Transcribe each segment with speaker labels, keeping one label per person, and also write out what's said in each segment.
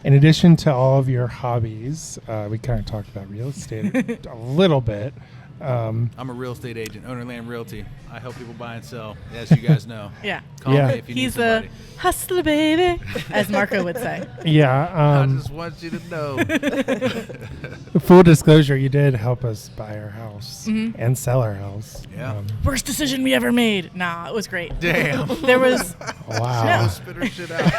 Speaker 1: in addition to all of your hobbies, we kind of talked about real estate a little bit.
Speaker 2: I'm a real estate agent, Owner Land Realty. I help people buy and sell, as you guys know.
Speaker 3: Yeah.
Speaker 2: Call me if you need somebody.
Speaker 3: He's a hustler, baby, as Marco would say.
Speaker 1: Yeah.
Speaker 2: I just want you to know.
Speaker 1: Full disclosure, you did help us buy our house and sell our house.
Speaker 2: Yeah.
Speaker 3: Worst decision we ever made. Nah, it was great.
Speaker 2: Damn.
Speaker 3: There was...
Speaker 1: Wow.
Speaker 2: Spit her shit out.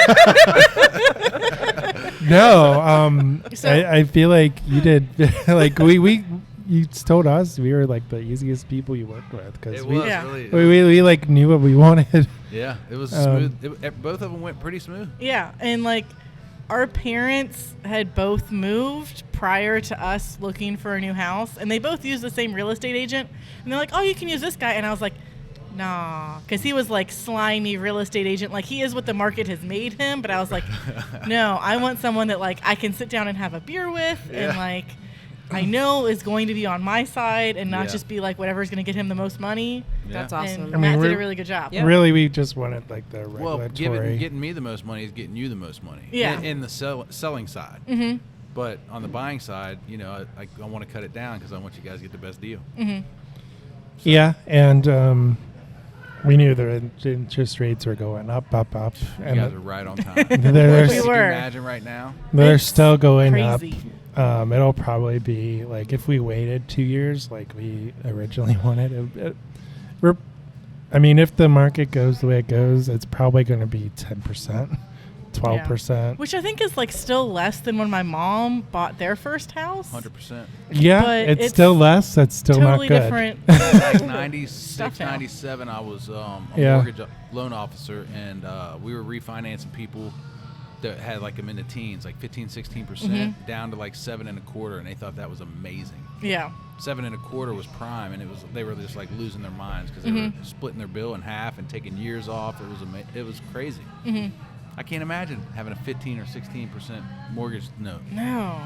Speaker 1: No.
Speaker 3: So-
Speaker 1: I feel like you did, like, you told us we were like the easiest people you worked with because
Speaker 2: It
Speaker 1: we,
Speaker 2: was
Speaker 3: Yeah.
Speaker 2: really.
Speaker 1: we like knew what we wanted.
Speaker 2: Yeah, it was smooth. Both of them went pretty smooth.
Speaker 3: Yeah, and like our parents had both moved prior to us looking for a new house, and they both used the same real estate agent. And they're like, "Oh, you can use this guy," and I was like, "Nah," because he was like slimy real estate agent. Like he is what the market has made him. But I was like, "No, I want someone that like I can sit down and have a beer with, and like I know is going to be on my side, and not just be like whatever's going to get him the most money."
Speaker 2: Yeah.
Speaker 4: That's awesome.
Speaker 3: And
Speaker 1: I mean,
Speaker 3: Matt did
Speaker 1: we're-
Speaker 3: a really good job.
Speaker 4: Yeah.
Speaker 1: Really, we just wanted like the
Speaker 2: Well,
Speaker 1: regulatory.
Speaker 2: getting me the most money is getting you the most money.
Speaker 3: Yeah.
Speaker 2: In the selling side.
Speaker 3: Mm-hmm.
Speaker 2: But on the buying side, you know, I want to cut it down because I want you guys to get the best deal.
Speaker 3: Mm-hmm.
Speaker 1: Yeah, and we knew the interest rates were going up.
Speaker 2: You
Speaker 1: And
Speaker 2: guys are right on time.
Speaker 1: They're,
Speaker 3: We
Speaker 2: Can you
Speaker 3: were.
Speaker 2: imagine right now?
Speaker 1: they're
Speaker 3: It's
Speaker 1: still going
Speaker 3: crazy.
Speaker 1: up. It'll probably be like if we waited 2 years like we originally wanted. I mean, if the market goes the way it goes, it's probably going to be 10%, 12%.
Speaker 3: Which I think is like still less than when my mom bought their first house.
Speaker 2: 100%.
Speaker 1: Yeah,
Speaker 3: But
Speaker 1: it's
Speaker 3: it's
Speaker 1: still less. That's still
Speaker 3: Totally
Speaker 1: not good.
Speaker 3: different.
Speaker 2: Like 96,
Speaker 3: Stuff now.
Speaker 2: 97, I was a
Speaker 1: Yeah.
Speaker 2: mortgage loan officer, and we were refinancing people that had like them in the teens, like 15, 16%, down to like 7.25%, and they thought that was amazing.
Speaker 3: Yeah.
Speaker 2: 7.25% was prime, and they were just like losing their minds because they were splitting their bill in half and taking years off. It was crazy. I can't imagine having a 15 or 16% mortgage note.
Speaker 3: No.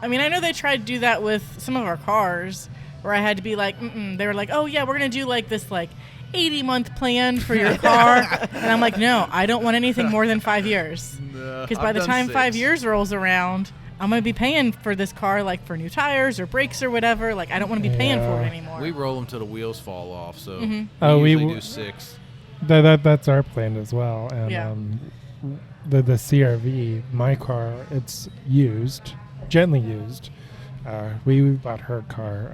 Speaker 3: I mean, I know they tried to do that with some of our cars where I had to be like, they were like, oh, yeah, we're going to do like this like 80-month plan for your car. And I'm like, no, I don't want anything more than 5 years. Because by the time 5 years rolls around, I'm going to be paying for this car like for new tires or brakes or whatever. Like, I don't want to be paying for it anymore.
Speaker 2: We roll them till the wheels fall off, so we
Speaker 1: Oh,
Speaker 2: usually do 6.
Speaker 1: That's our plan as well. And
Speaker 3: Yeah.
Speaker 1: the CRV, my car, it's used, gently used. We bought her car.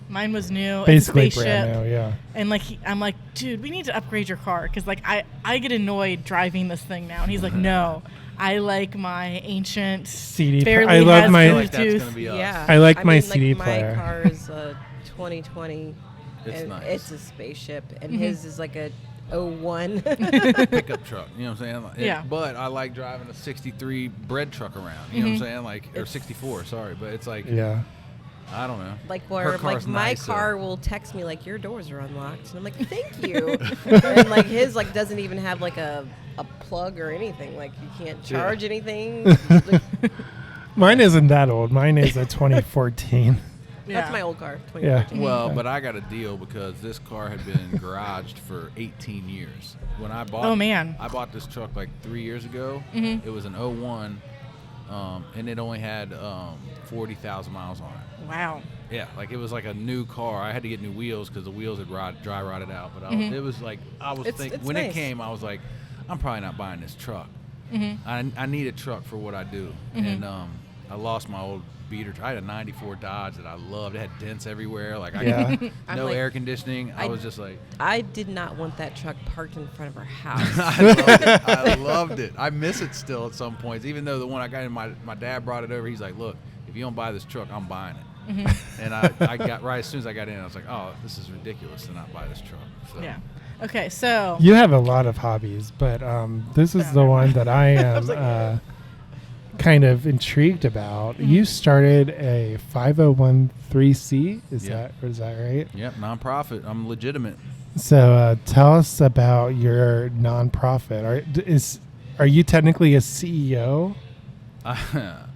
Speaker 3: Mine was new.
Speaker 1: Basically
Speaker 3: it's a
Speaker 1: brand
Speaker 3: spaceship.
Speaker 1: new, yeah.
Speaker 3: And like I'm like, dude, we need to upgrade your car because like I get annoyed driving this thing now. And he's like, no, I like my ancient
Speaker 1: CD.
Speaker 3: barely
Speaker 1: I love
Speaker 3: has
Speaker 1: my.
Speaker 2: I feel like that's
Speaker 3: Bluetooth.
Speaker 2: gonna be us.
Speaker 4: Yeah.
Speaker 1: I like my
Speaker 4: mean,
Speaker 1: CD
Speaker 4: like
Speaker 1: player.
Speaker 4: My car is a 2020.
Speaker 2: It's
Speaker 4: and
Speaker 2: nice.
Speaker 4: It's a spaceship, and his is like a 01.
Speaker 2: Pickup truck, you know what I'm saying?
Speaker 3: Yeah.
Speaker 2: But I like driving a 63 bread truck around, you know what I'm saying? Like, or 64, sorry. But it's like,
Speaker 1: Yeah.
Speaker 2: I don't know.
Speaker 4: Like
Speaker 2: Her
Speaker 4: where
Speaker 2: car's
Speaker 4: like my
Speaker 2: nice, so-
Speaker 4: car will text me like your doors are unlocked, and I'm like, thank you. And like his like doesn't even have like a plug or anything. Like you can't charge anything. Like,
Speaker 1: Mine isn't that old. Mine is a 2014.
Speaker 4: That's my old car.
Speaker 1: Yeah.
Speaker 4: 2014.
Speaker 2: Well, but I got a deal because this car had been garaged for 18 years. When I bought,
Speaker 3: Oh, man.
Speaker 2: I bought this truck like 3 years ago. It was an 01, and it only had 40,000 miles on it.
Speaker 3: Wow.
Speaker 2: Yeah, like it was like a new car. I had to get new wheels because the wheels had dry rotted out. But it was like I was thinking
Speaker 4: it's
Speaker 2: when it
Speaker 4: nice.
Speaker 2: came, I was like, I'm probably not buying this truck. I need a truck for what I do, and I lost my old beater. I had a '94 Dodge that I loved. It had dents everywhere. Like
Speaker 1: Yeah.
Speaker 4: I'm
Speaker 2: no
Speaker 4: like-
Speaker 2: air conditioning. I
Speaker 4: I-
Speaker 2: was just like,
Speaker 4: I did not want that truck parked in front of our house.
Speaker 2: I loved it. I loved it. I miss it still at some points. Even though the one I got in, my dad brought it over. He's like, look, if you don't buy this truck, I'm buying it. And I got right as soon as I got in, I was like, oh, this is ridiculous to not buy this truck. So.
Speaker 3: Yeah. Okay, so
Speaker 1: You have a lot of hobbies, but this is the one that I am kind of intrigued about. You started a 501(c)(3). Is that right?
Speaker 2: Yep, nonprofit. I'm legitimate.
Speaker 1: So tell us about your nonprofit. Are you technically a CEO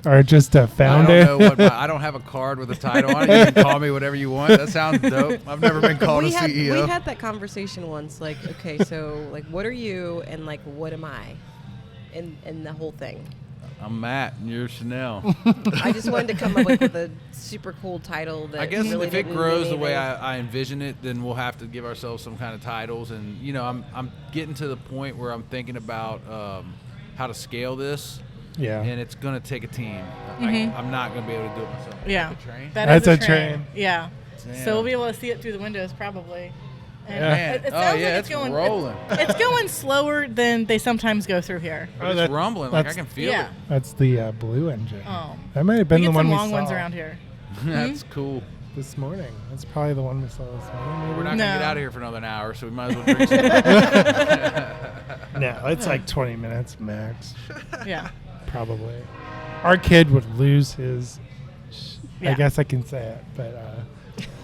Speaker 1: or just a founder?
Speaker 2: I don't know I don't have a card with a title on it. You can call me whatever you want. That sounds dope. I've never been called a CEO.
Speaker 4: We had that conversation once. Like, okay, so like, what are you, and like, what am I, in the whole thing?
Speaker 2: I'm Matt, and you're Chanel.
Speaker 4: I just wanted to come up with a super cool title that
Speaker 2: I guess
Speaker 4: really
Speaker 2: if it
Speaker 4: didn't
Speaker 2: grows
Speaker 4: mean
Speaker 2: the way
Speaker 4: anything.
Speaker 2: I envision it, then we'll have to give ourselves some kind of titles. And I'm getting to the point where I'm thinking about how to scale this.
Speaker 1: Yeah.
Speaker 2: And it's gonna take a team. I'm not gonna be able to do it myself.
Speaker 3: Yeah.
Speaker 2: Like a train?
Speaker 3: That's
Speaker 1: a train.
Speaker 3: Yeah.
Speaker 2: Damn.
Speaker 3: So we'll be able to see it through the windows probably. And
Speaker 1: Yeah.
Speaker 2: Man.
Speaker 3: it
Speaker 2: Oh,
Speaker 3: sounds
Speaker 2: yeah,
Speaker 3: like
Speaker 2: it's
Speaker 3: going
Speaker 2: rolling.
Speaker 3: It's going slower than they sometimes go through here.
Speaker 2: But it's rumbling. Like I can feel
Speaker 3: yeah.
Speaker 2: it.
Speaker 1: That's the blue engine.
Speaker 3: Oh.
Speaker 1: That might have
Speaker 3: We
Speaker 1: been
Speaker 3: get
Speaker 1: the one
Speaker 3: some
Speaker 1: we
Speaker 3: long
Speaker 1: saw
Speaker 3: ones around here.
Speaker 2: That's cool.
Speaker 1: this morning. That's probably the one we saw this morning. Maybe?
Speaker 2: We're not
Speaker 3: No.
Speaker 2: gonna get out of here for another hour, so we might as well drink some.
Speaker 1: No, it's like 20 minutes max,
Speaker 3: Yeah.
Speaker 1: probably. Our kid would lose his. I
Speaker 3: Yeah.
Speaker 1: guess I can say it, but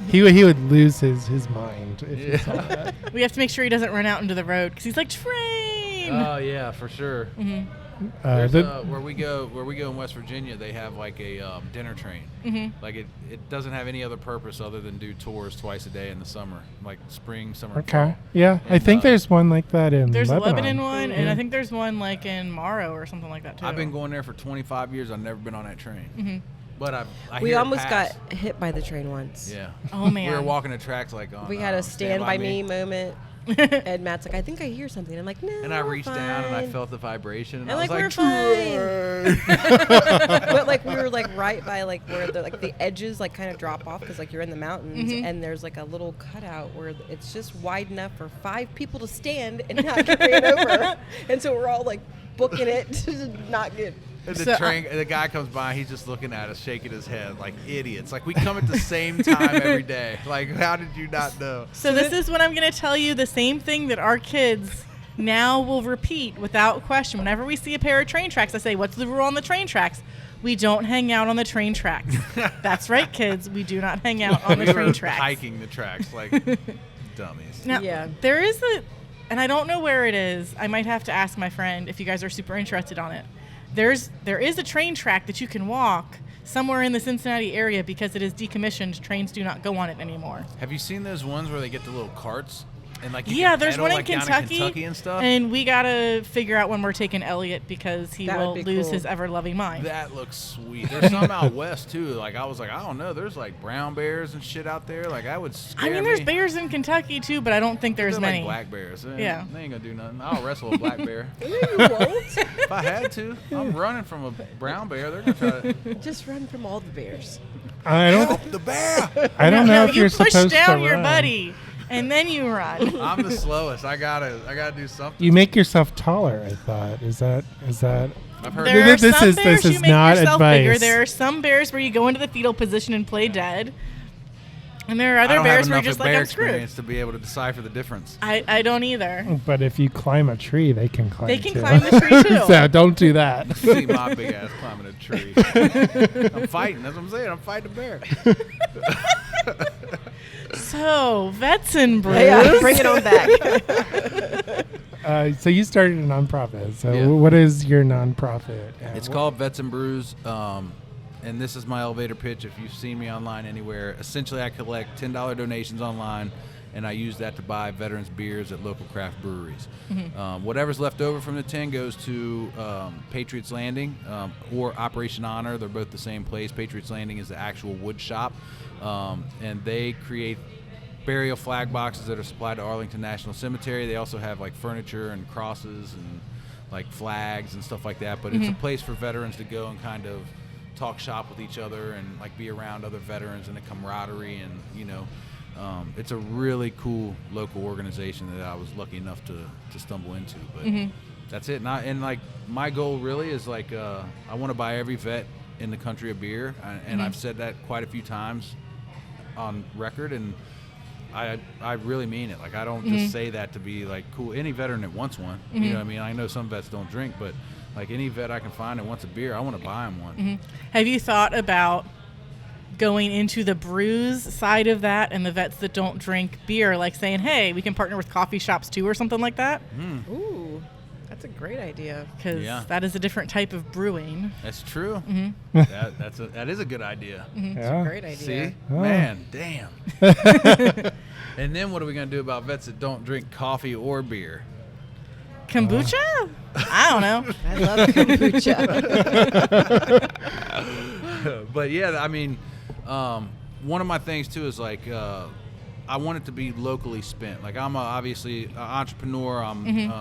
Speaker 1: he would lose his mind if he saw that.
Speaker 3: We have to make sure he doesn't run out into the road because he's like, train.
Speaker 2: Oh yeah, for sure.
Speaker 1: The-
Speaker 2: There's, where we go in West Virginia, they have like a dinner train. Like it doesn't have any other purpose other than do tours twice a day in the summer, like spring, summer,
Speaker 1: okay.
Speaker 2: fall.
Speaker 1: Yeah, I
Speaker 2: And,
Speaker 1: think there's one like that in
Speaker 3: There's
Speaker 1: Lebanon.
Speaker 3: a Lebanon one, and
Speaker 1: Yeah.
Speaker 3: I think there's one like in Morrow or something like that too.
Speaker 2: I've been going there for 25 years. I've never been on that train. But I
Speaker 4: We
Speaker 2: hear it
Speaker 4: almost
Speaker 2: pass.
Speaker 4: got hit by the train once.
Speaker 2: Yeah.
Speaker 3: Oh, man.
Speaker 2: We were walking the tracks like on.
Speaker 4: We had a stand by me moment. And Matt's like, I think I hear something. I'm like, no.
Speaker 2: And I
Speaker 4: we're
Speaker 2: reached down and I
Speaker 4: fine."
Speaker 2: felt the vibration, and
Speaker 4: And
Speaker 2: I
Speaker 4: like,
Speaker 2: was
Speaker 4: we're
Speaker 2: like,
Speaker 4: fine. But like we were like right by like where the edges like kind of drop off because like you're in the mountains and there's like a little cutout where it's just wide enough for 5 people to stand and not get ran over. And so we're all like booking it to not get.
Speaker 2: And
Speaker 3: So,
Speaker 2: the guy comes by, he's just looking at us, shaking his head like idiots. Like we come at the same time every day. Like how did you not know?
Speaker 3: So this is what I'm going to tell you, the same thing that our kids now will repeat without question. Whenever we see a pair of train tracks, I say, what's the rule on the train tracks? We don't hang out on the train tracks. That's right, kids. We do not hang out on the
Speaker 2: We
Speaker 3: train
Speaker 2: were
Speaker 3: tracks.
Speaker 2: hiking the tracks like dummies.
Speaker 3: Now,
Speaker 4: Yeah.
Speaker 3: there is and I don't know where it is. I might have to ask my friend if you guys are super interested on it. There is a train track that you can walk somewhere in the Cincinnati area because it is decommissioned. Trains do not go on it anymore.
Speaker 2: Have you seen those ones where they get the little carts and like you
Speaker 3: Yeah,
Speaker 2: can
Speaker 3: there's
Speaker 2: pedal,
Speaker 3: one in
Speaker 2: like, down
Speaker 3: Kentucky,
Speaker 2: and stuff?
Speaker 3: and we gotta figure out when we're taking Elliot because he
Speaker 4: That
Speaker 3: will
Speaker 4: would be
Speaker 3: lose
Speaker 4: cool.
Speaker 3: his ever-loving mind.
Speaker 2: That looks sweet. There's some out west too. Like I was like, I don't know. There's like brown bears and shit out there. Like I would scare
Speaker 3: I mean, there's
Speaker 2: me.
Speaker 3: bears in Kentucky too, but I don't think there's
Speaker 2: They're
Speaker 3: many.
Speaker 2: like black bears.
Speaker 3: Yeah.
Speaker 2: They ain't gonna do nothing. I'll wrestle a black bear.
Speaker 4: No, you won't.
Speaker 2: If I had to, I'm running from a brown bear. They're gonna try to
Speaker 4: Just run from all the bears.
Speaker 1: I don't.
Speaker 2: help the bear.
Speaker 1: I don't know
Speaker 3: No,
Speaker 1: if
Speaker 3: you
Speaker 1: you're
Speaker 3: push
Speaker 1: supposed
Speaker 3: down
Speaker 1: to
Speaker 3: your
Speaker 1: run.
Speaker 3: buddy, and then you run.
Speaker 2: I'm the slowest. I gotta do something.
Speaker 1: You make yourself taller. I thought. Is that?
Speaker 2: I've heard
Speaker 3: There
Speaker 1: There-
Speaker 3: are
Speaker 1: this
Speaker 3: some
Speaker 1: is-
Speaker 3: bears
Speaker 1: this
Speaker 3: you
Speaker 1: is
Speaker 3: make
Speaker 1: not
Speaker 3: yourself bigger.
Speaker 1: advice.
Speaker 3: There are some bears where you go into the fetal position and play dead, and there are
Speaker 2: I
Speaker 3: other
Speaker 2: don't
Speaker 3: bears
Speaker 2: have
Speaker 3: where
Speaker 2: enough
Speaker 3: you're just
Speaker 2: bear
Speaker 3: like, I'm screwed.
Speaker 2: experience to be able to decipher the difference.
Speaker 3: I don't either.
Speaker 1: But if you climb a tree, they can climb.
Speaker 3: They can
Speaker 1: too.
Speaker 3: climb the tree too.
Speaker 1: So don't do that.
Speaker 2: See my big ass climbing a tree. I'm fighting. That's what I'm saying. I'm fighting a bear.
Speaker 3: So vets and brews.
Speaker 4: Yeah, bring it on back.
Speaker 1: So you started a nonprofit. So
Speaker 2: Yeah.
Speaker 1: what is your nonprofit? And
Speaker 2: It's
Speaker 1: what-
Speaker 2: called Vets and Brews, and this is my elevator pitch. If you've seen me online anywhere, essentially I collect $10 donations online, and I use that to buy veterans beers at local craft breweries. Whatever's left over from the 10 goes to Patriots Landing or Operation Honor. They're both the same place. Patriots Landing is the actual wood shop, and they create burial flag boxes that are supplied to Arlington National Cemetery. They also have like furniture and crosses and like flags and stuff like that. But it's a place for veterans to go and kind of talk shop with each other and like be around other veterans and the camaraderie, and it's a really cool local organization that I was lucky enough to stumble into. But that's it. And like my goal really is like I want to buy every vet in the country a beer, and I've said that quite a few times on record, and I really mean it. Like I don't just say that to be like cool. Any veteran that wants one, you know what I mean? I know some vets don't drink, but like any vet I can find that wants a beer, I want to buy him one.
Speaker 3: Have you thought about going into the brews side of that and the vets that don't drink beer, like saying, hey, we can partner with coffee shops too or something like that?
Speaker 4: Ooh, that's a great idea.
Speaker 3: Because
Speaker 2: Yeah.
Speaker 3: that is a different type of brewing.
Speaker 2: That's true. That is a good idea.
Speaker 1: Yeah.
Speaker 4: Great idea.
Speaker 2: See,
Speaker 1: Oh.
Speaker 2: man, damn. And then what are we gonna do about vets that don't drink coffee or beer?
Speaker 3: Kombucha? I don't know.
Speaker 4: I love kombucha.
Speaker 2: But yeah, I mean, one of my things too is like I want it to be locally spent. Like I'm obviously an entrepreneur. I'm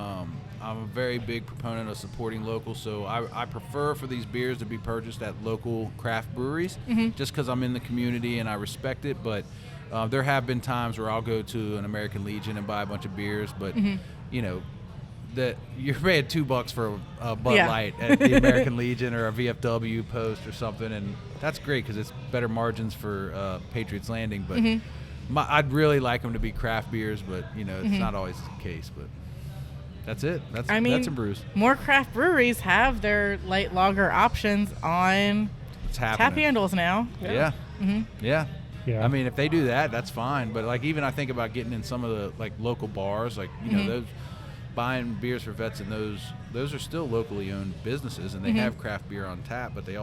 Speaker 2: a very big proponent of supporting local, so I prefer for these beers to be purchased at local craft breweries, just because I'm in the community and I respect it. But there have been times where I'll go to an American Legion and buy a bunch of beers, but you know, that you're paying $2 for a Bud Light at the American Legion or a VFW Post or something, and that's great because it's better margins for Patriots Landing. But I'd really like them to be craft beers, but you know, it's not always the case. But that's it. That's some Brews.
Speaker 3: More craft breweries have their light lager options on tap handles now.
Speaker 2: Yeah. Yeah.
Speaker 1: Yeah.
Speaker 2: I mean, if they do that, that's fine. But like, even I think about getting in some of the like local bars, like you know, those buying beers for vets, and those are still locally owned businesses, and they have craft beer on tap, but they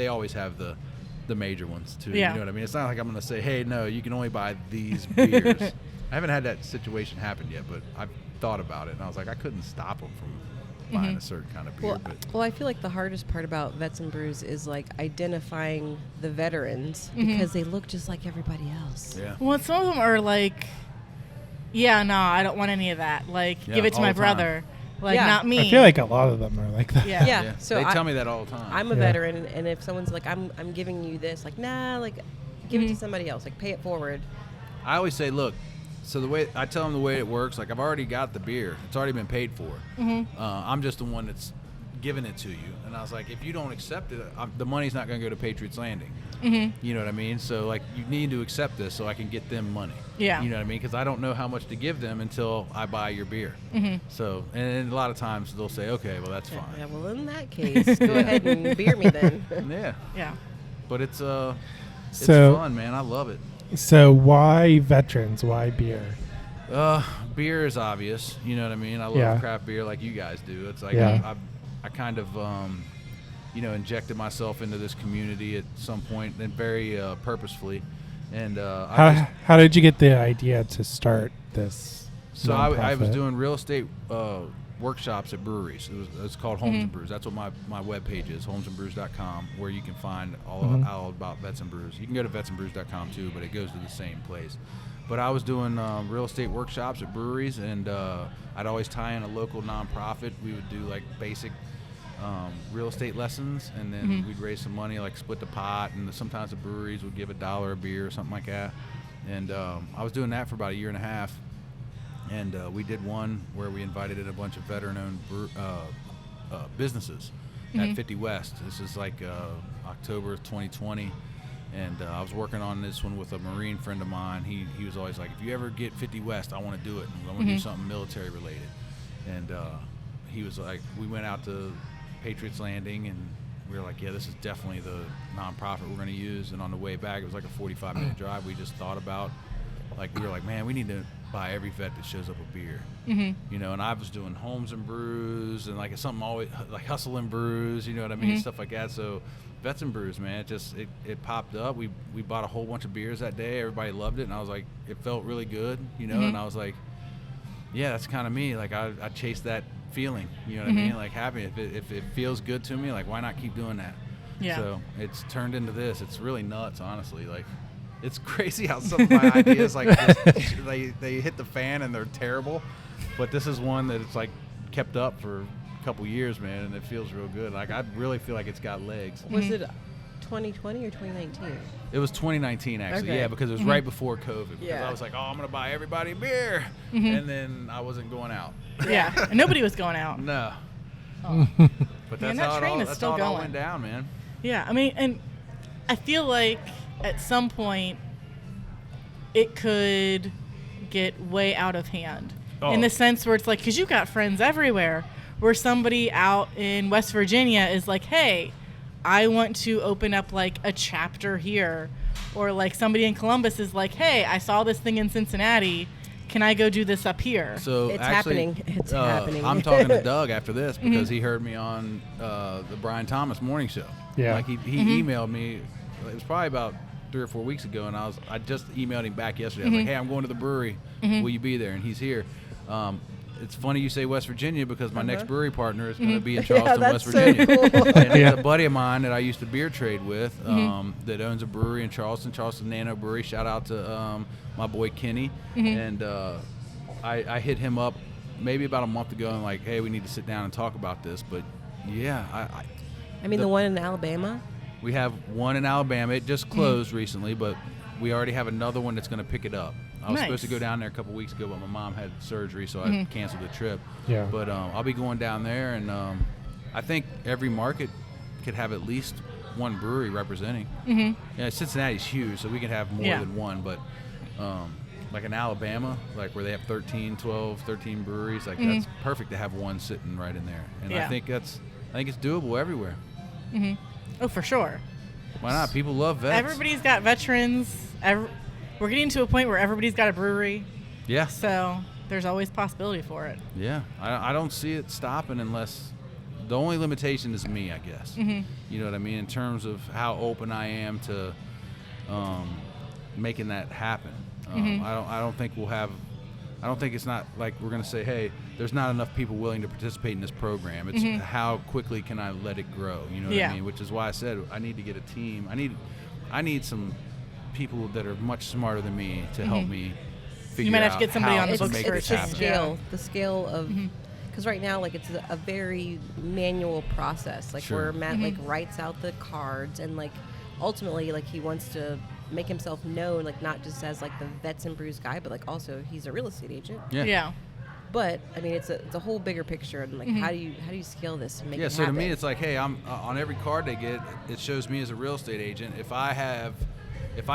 Speaker 2: always have the major ones too.
Speaker 3: Yeah.
Speaker 2: You know what I mean? It's not like I'm going to say, hey, no, you can only buy these beers. I haven't had that situation happen yet, but I've thought about it, and I was like, I couldn't stop them from buying a certain kind of beer.
Speaker 4: Well, I feel like the hardest part about Vets and Brews is like identifying the veterans because they look just like everybody else.
Speaker 2: Yeah.
Speaker 3: Well, some of them are like, yeah, no, I don't want any of that. Like, give it to my brother. Like, not me.
Speaker 1: I feel like a lot of them are like that.
Speaker 3: Yeah.
Speaker 4: So
Speaker 2: they tell me that all the time.
Speaker 4: I'm a veteran, and if someone's like, I'm giving you this, like, nah, like, give it to somebody else. Like, pay it forward.
Speaker 2: I always say, look, so the way I tell them the way it works, like I've already got the beer. It's already been paid for. I'm just the one that's giving it to you. And I was like, if you don't accept it, the money's not going to go to Patriots Landing. You know what I mean? So like, you need to accept this so I can get them money.
Speaker 3: Yeah.
Speaker 2: You know what I mean? Because I don't know how much to give them until I buy your beer. So, and a lot of times they'll say, okay, well that's fine.
Speaker 4: Yeah, well, in that case, go ahead and beer me then.
Speaker 2: Yeah. But it's
Speaker 1: So-
Speaker 2: fun, man. I love it.
Speaker 1: So why veterans? Why beer?
Speaker 2: Beer is obvious. You know what I mean? I love craft beer like you guys do. It's like I kind of you know, injected myself into this community at some point, and very purposefully. And
Speaker 1: how did you get the idea to start this?
Speaker 2: So I was
Speaker 1: nonprofit?
Speaker 2: doing real estate workshops at breweries. It's called Homes and Brews. That's what my webpage is, homesandbrews.com, where you can find all about Vets and Brews. You can go to vetsandbrews.com too, but it goes to the same place. But I was doing real estate workshops at breweries, and I'd always tie in a local nonprofit. We would do like basic real estate lessons, and then we'd raise some money, like split the pot, and sometimes the breweries would give $1 a beer or something like that. And I was doing that for about a year and a half. And we did one where we invited in a bunch of veteran-owned businesses at 50 West. This is like October of 2020. And I was working on this one with a Marine friend of mine. He was always like, if you ever get 50 West, I want to do it. I want to do something military related. And he was like, we went out to Patriots Landing, and we were like, yeah, this is definitely the nonprofit we're going to use. And on the way back, it was like a 45-minute drive. We just thought about, like, we were like, man, we need to buy every vet that shows up a beer. You know, and I was doing Homes and Brews, and like something always like Hustle and Brews, you know what I mean, stuff like that. So Vets and Brews, man, it popped up. We bought a whole bunch of beers that day. Everybody loved it, and I was like, it felt really good, you know. And I was like, yeah, that's kind of me. Like I chased that feeling, you know what I mean, like happy. If it feels good to me, like why not keep doing that? So it's turned into this. It's really nuts, honestly. Like, it's crazy how some of my ideas like they hit the fan and they're terrible, but this is one that it's like kept up for a couple years, man, and it feels real good. Like I really feel like it's got legs.
Speaker 4: Was it 2020 or 2019?
Speaker 2: It was 2019 actually,
Speaker 4: Okay.
Speaker 2: yeah, because it was right before COVID. Because
Speaker 4: Yeah.
Speaker 2: I was like, oh, I'm gonna buy everybody beer, and then I wasn't going out.
Speaker 3: And nobody was going out.
Speaker 2: No. But
Speaker 3: Man,
Speaker 2: that's
Speaker 3: that
Speaker 2: how
Speaker 3: train is
Speaker 2: that's
Speaker 3: still
Speaker 2: how it all
Speaker 3: going.
Speaker 2: went down, man.
Speaker 3: Yeah, I mean, and I feel like at some point it could get way out of hand in the sense where it's like, because you got friends everywhere, where somebody out in West Virginia is like, hey, I want to open up like a chapter here, or like somebody in Columbus is like, hey, I saw this thing in Cincinnati, can I go do this up here?
Speaker 2: So
Speaker 4: It's
Speaker 2: actually,
Speaker 4: happening. It's happening.
Speaker 2: I'm talking to Doug after this because he heard me on the Brian Thomas morning show.
Speaker 1: Yeah.
Speaker 2: Like he emailed me. It was probably about 3 or 4 weeks ago, and I just emailed him back yesterday. I was like, hey, I'm going to the brewery. Will you be there? And he's here. it's funny you say West Virginia because my next brewery partner is going to be in
Speaker 4: Yeah,
Speaker 2: Charleston, West
Speaker 4: that's so
Speaker 2: Virginia.
Speaker 4: cool.
Speaker 2: And it's a buddy of mine that I used to beer trade with that owns a brewery in Charleston Nano Brewery. Shout out to my boy Kenny. And I hit him up maybe about a month ago and like, hey, we need to sit down and talk about this. But yeah,
Speaker 4: I mean, the one in Alabama.
Speaker 2: we have one in Alabama. It just closed recently, but we already have another one that's going to pick it up. I was supposed to go down there a couple weeks ago, but my mom had surgery, so I canceled the trip.
Speaker 1: Yeah.
Speaker 2: But I'll be going down there, and I think every market could have at least one brewery representing. Yeah, Cincinnati's huge, so we can have more than one. But like in Alabama, like where they have 13 breweries, like that's perfect to have one sitting right in there. And I think it's doable everywhere.
Speaker 3: Oh, for sure.
Speaker 2: Why not? People love vets.
Speaker 3: Everybody's got veterans. We're getting to a point where everybody's got a brewery.
Speaker 2: Yeah.
Speaker 3: So there's always possibility for it.
Speaker 2: Yeah. I don't see it stopping unless the only limitation is me, I guess. You know what I mean? In terms of how open I am to making that happen. I don't think we'll have. I don't think it's not like we're going to say, hey, there's not enough people willing to participate in this program. It's how quickly can I let it grow? You know what I mean? Which is why I said I need to get a team. I need some people that are much smarter than me to help me figure out.
Speaker 3: You might have to get somebody
Speaker 2: how
Speaker 3: on the
Speaker 2: to
Speaker 3: books
Speaker 2: make
Speaker 3: for
Speaker 2: this
Speaker 3: it.
Speaker 2: happen.
Speaker 4: The scale of, because right now, like, it's a very manual process, like where Matt like writes out the cards, and like ultimately, like, he wants to make himself known, like, not just as like the Vets and Brews guy, but like also he's a real estate agent.
Speaker 3: Yeah.
Speaker 4: But I mean, it's a whole bigger picture, and like, how do you scale this and make it
Speaker 2: So
Speaker 4: happen?
Speaker 2: to me, it's like, hey, I'm on every card they get, it shows me as a real estate agent. If I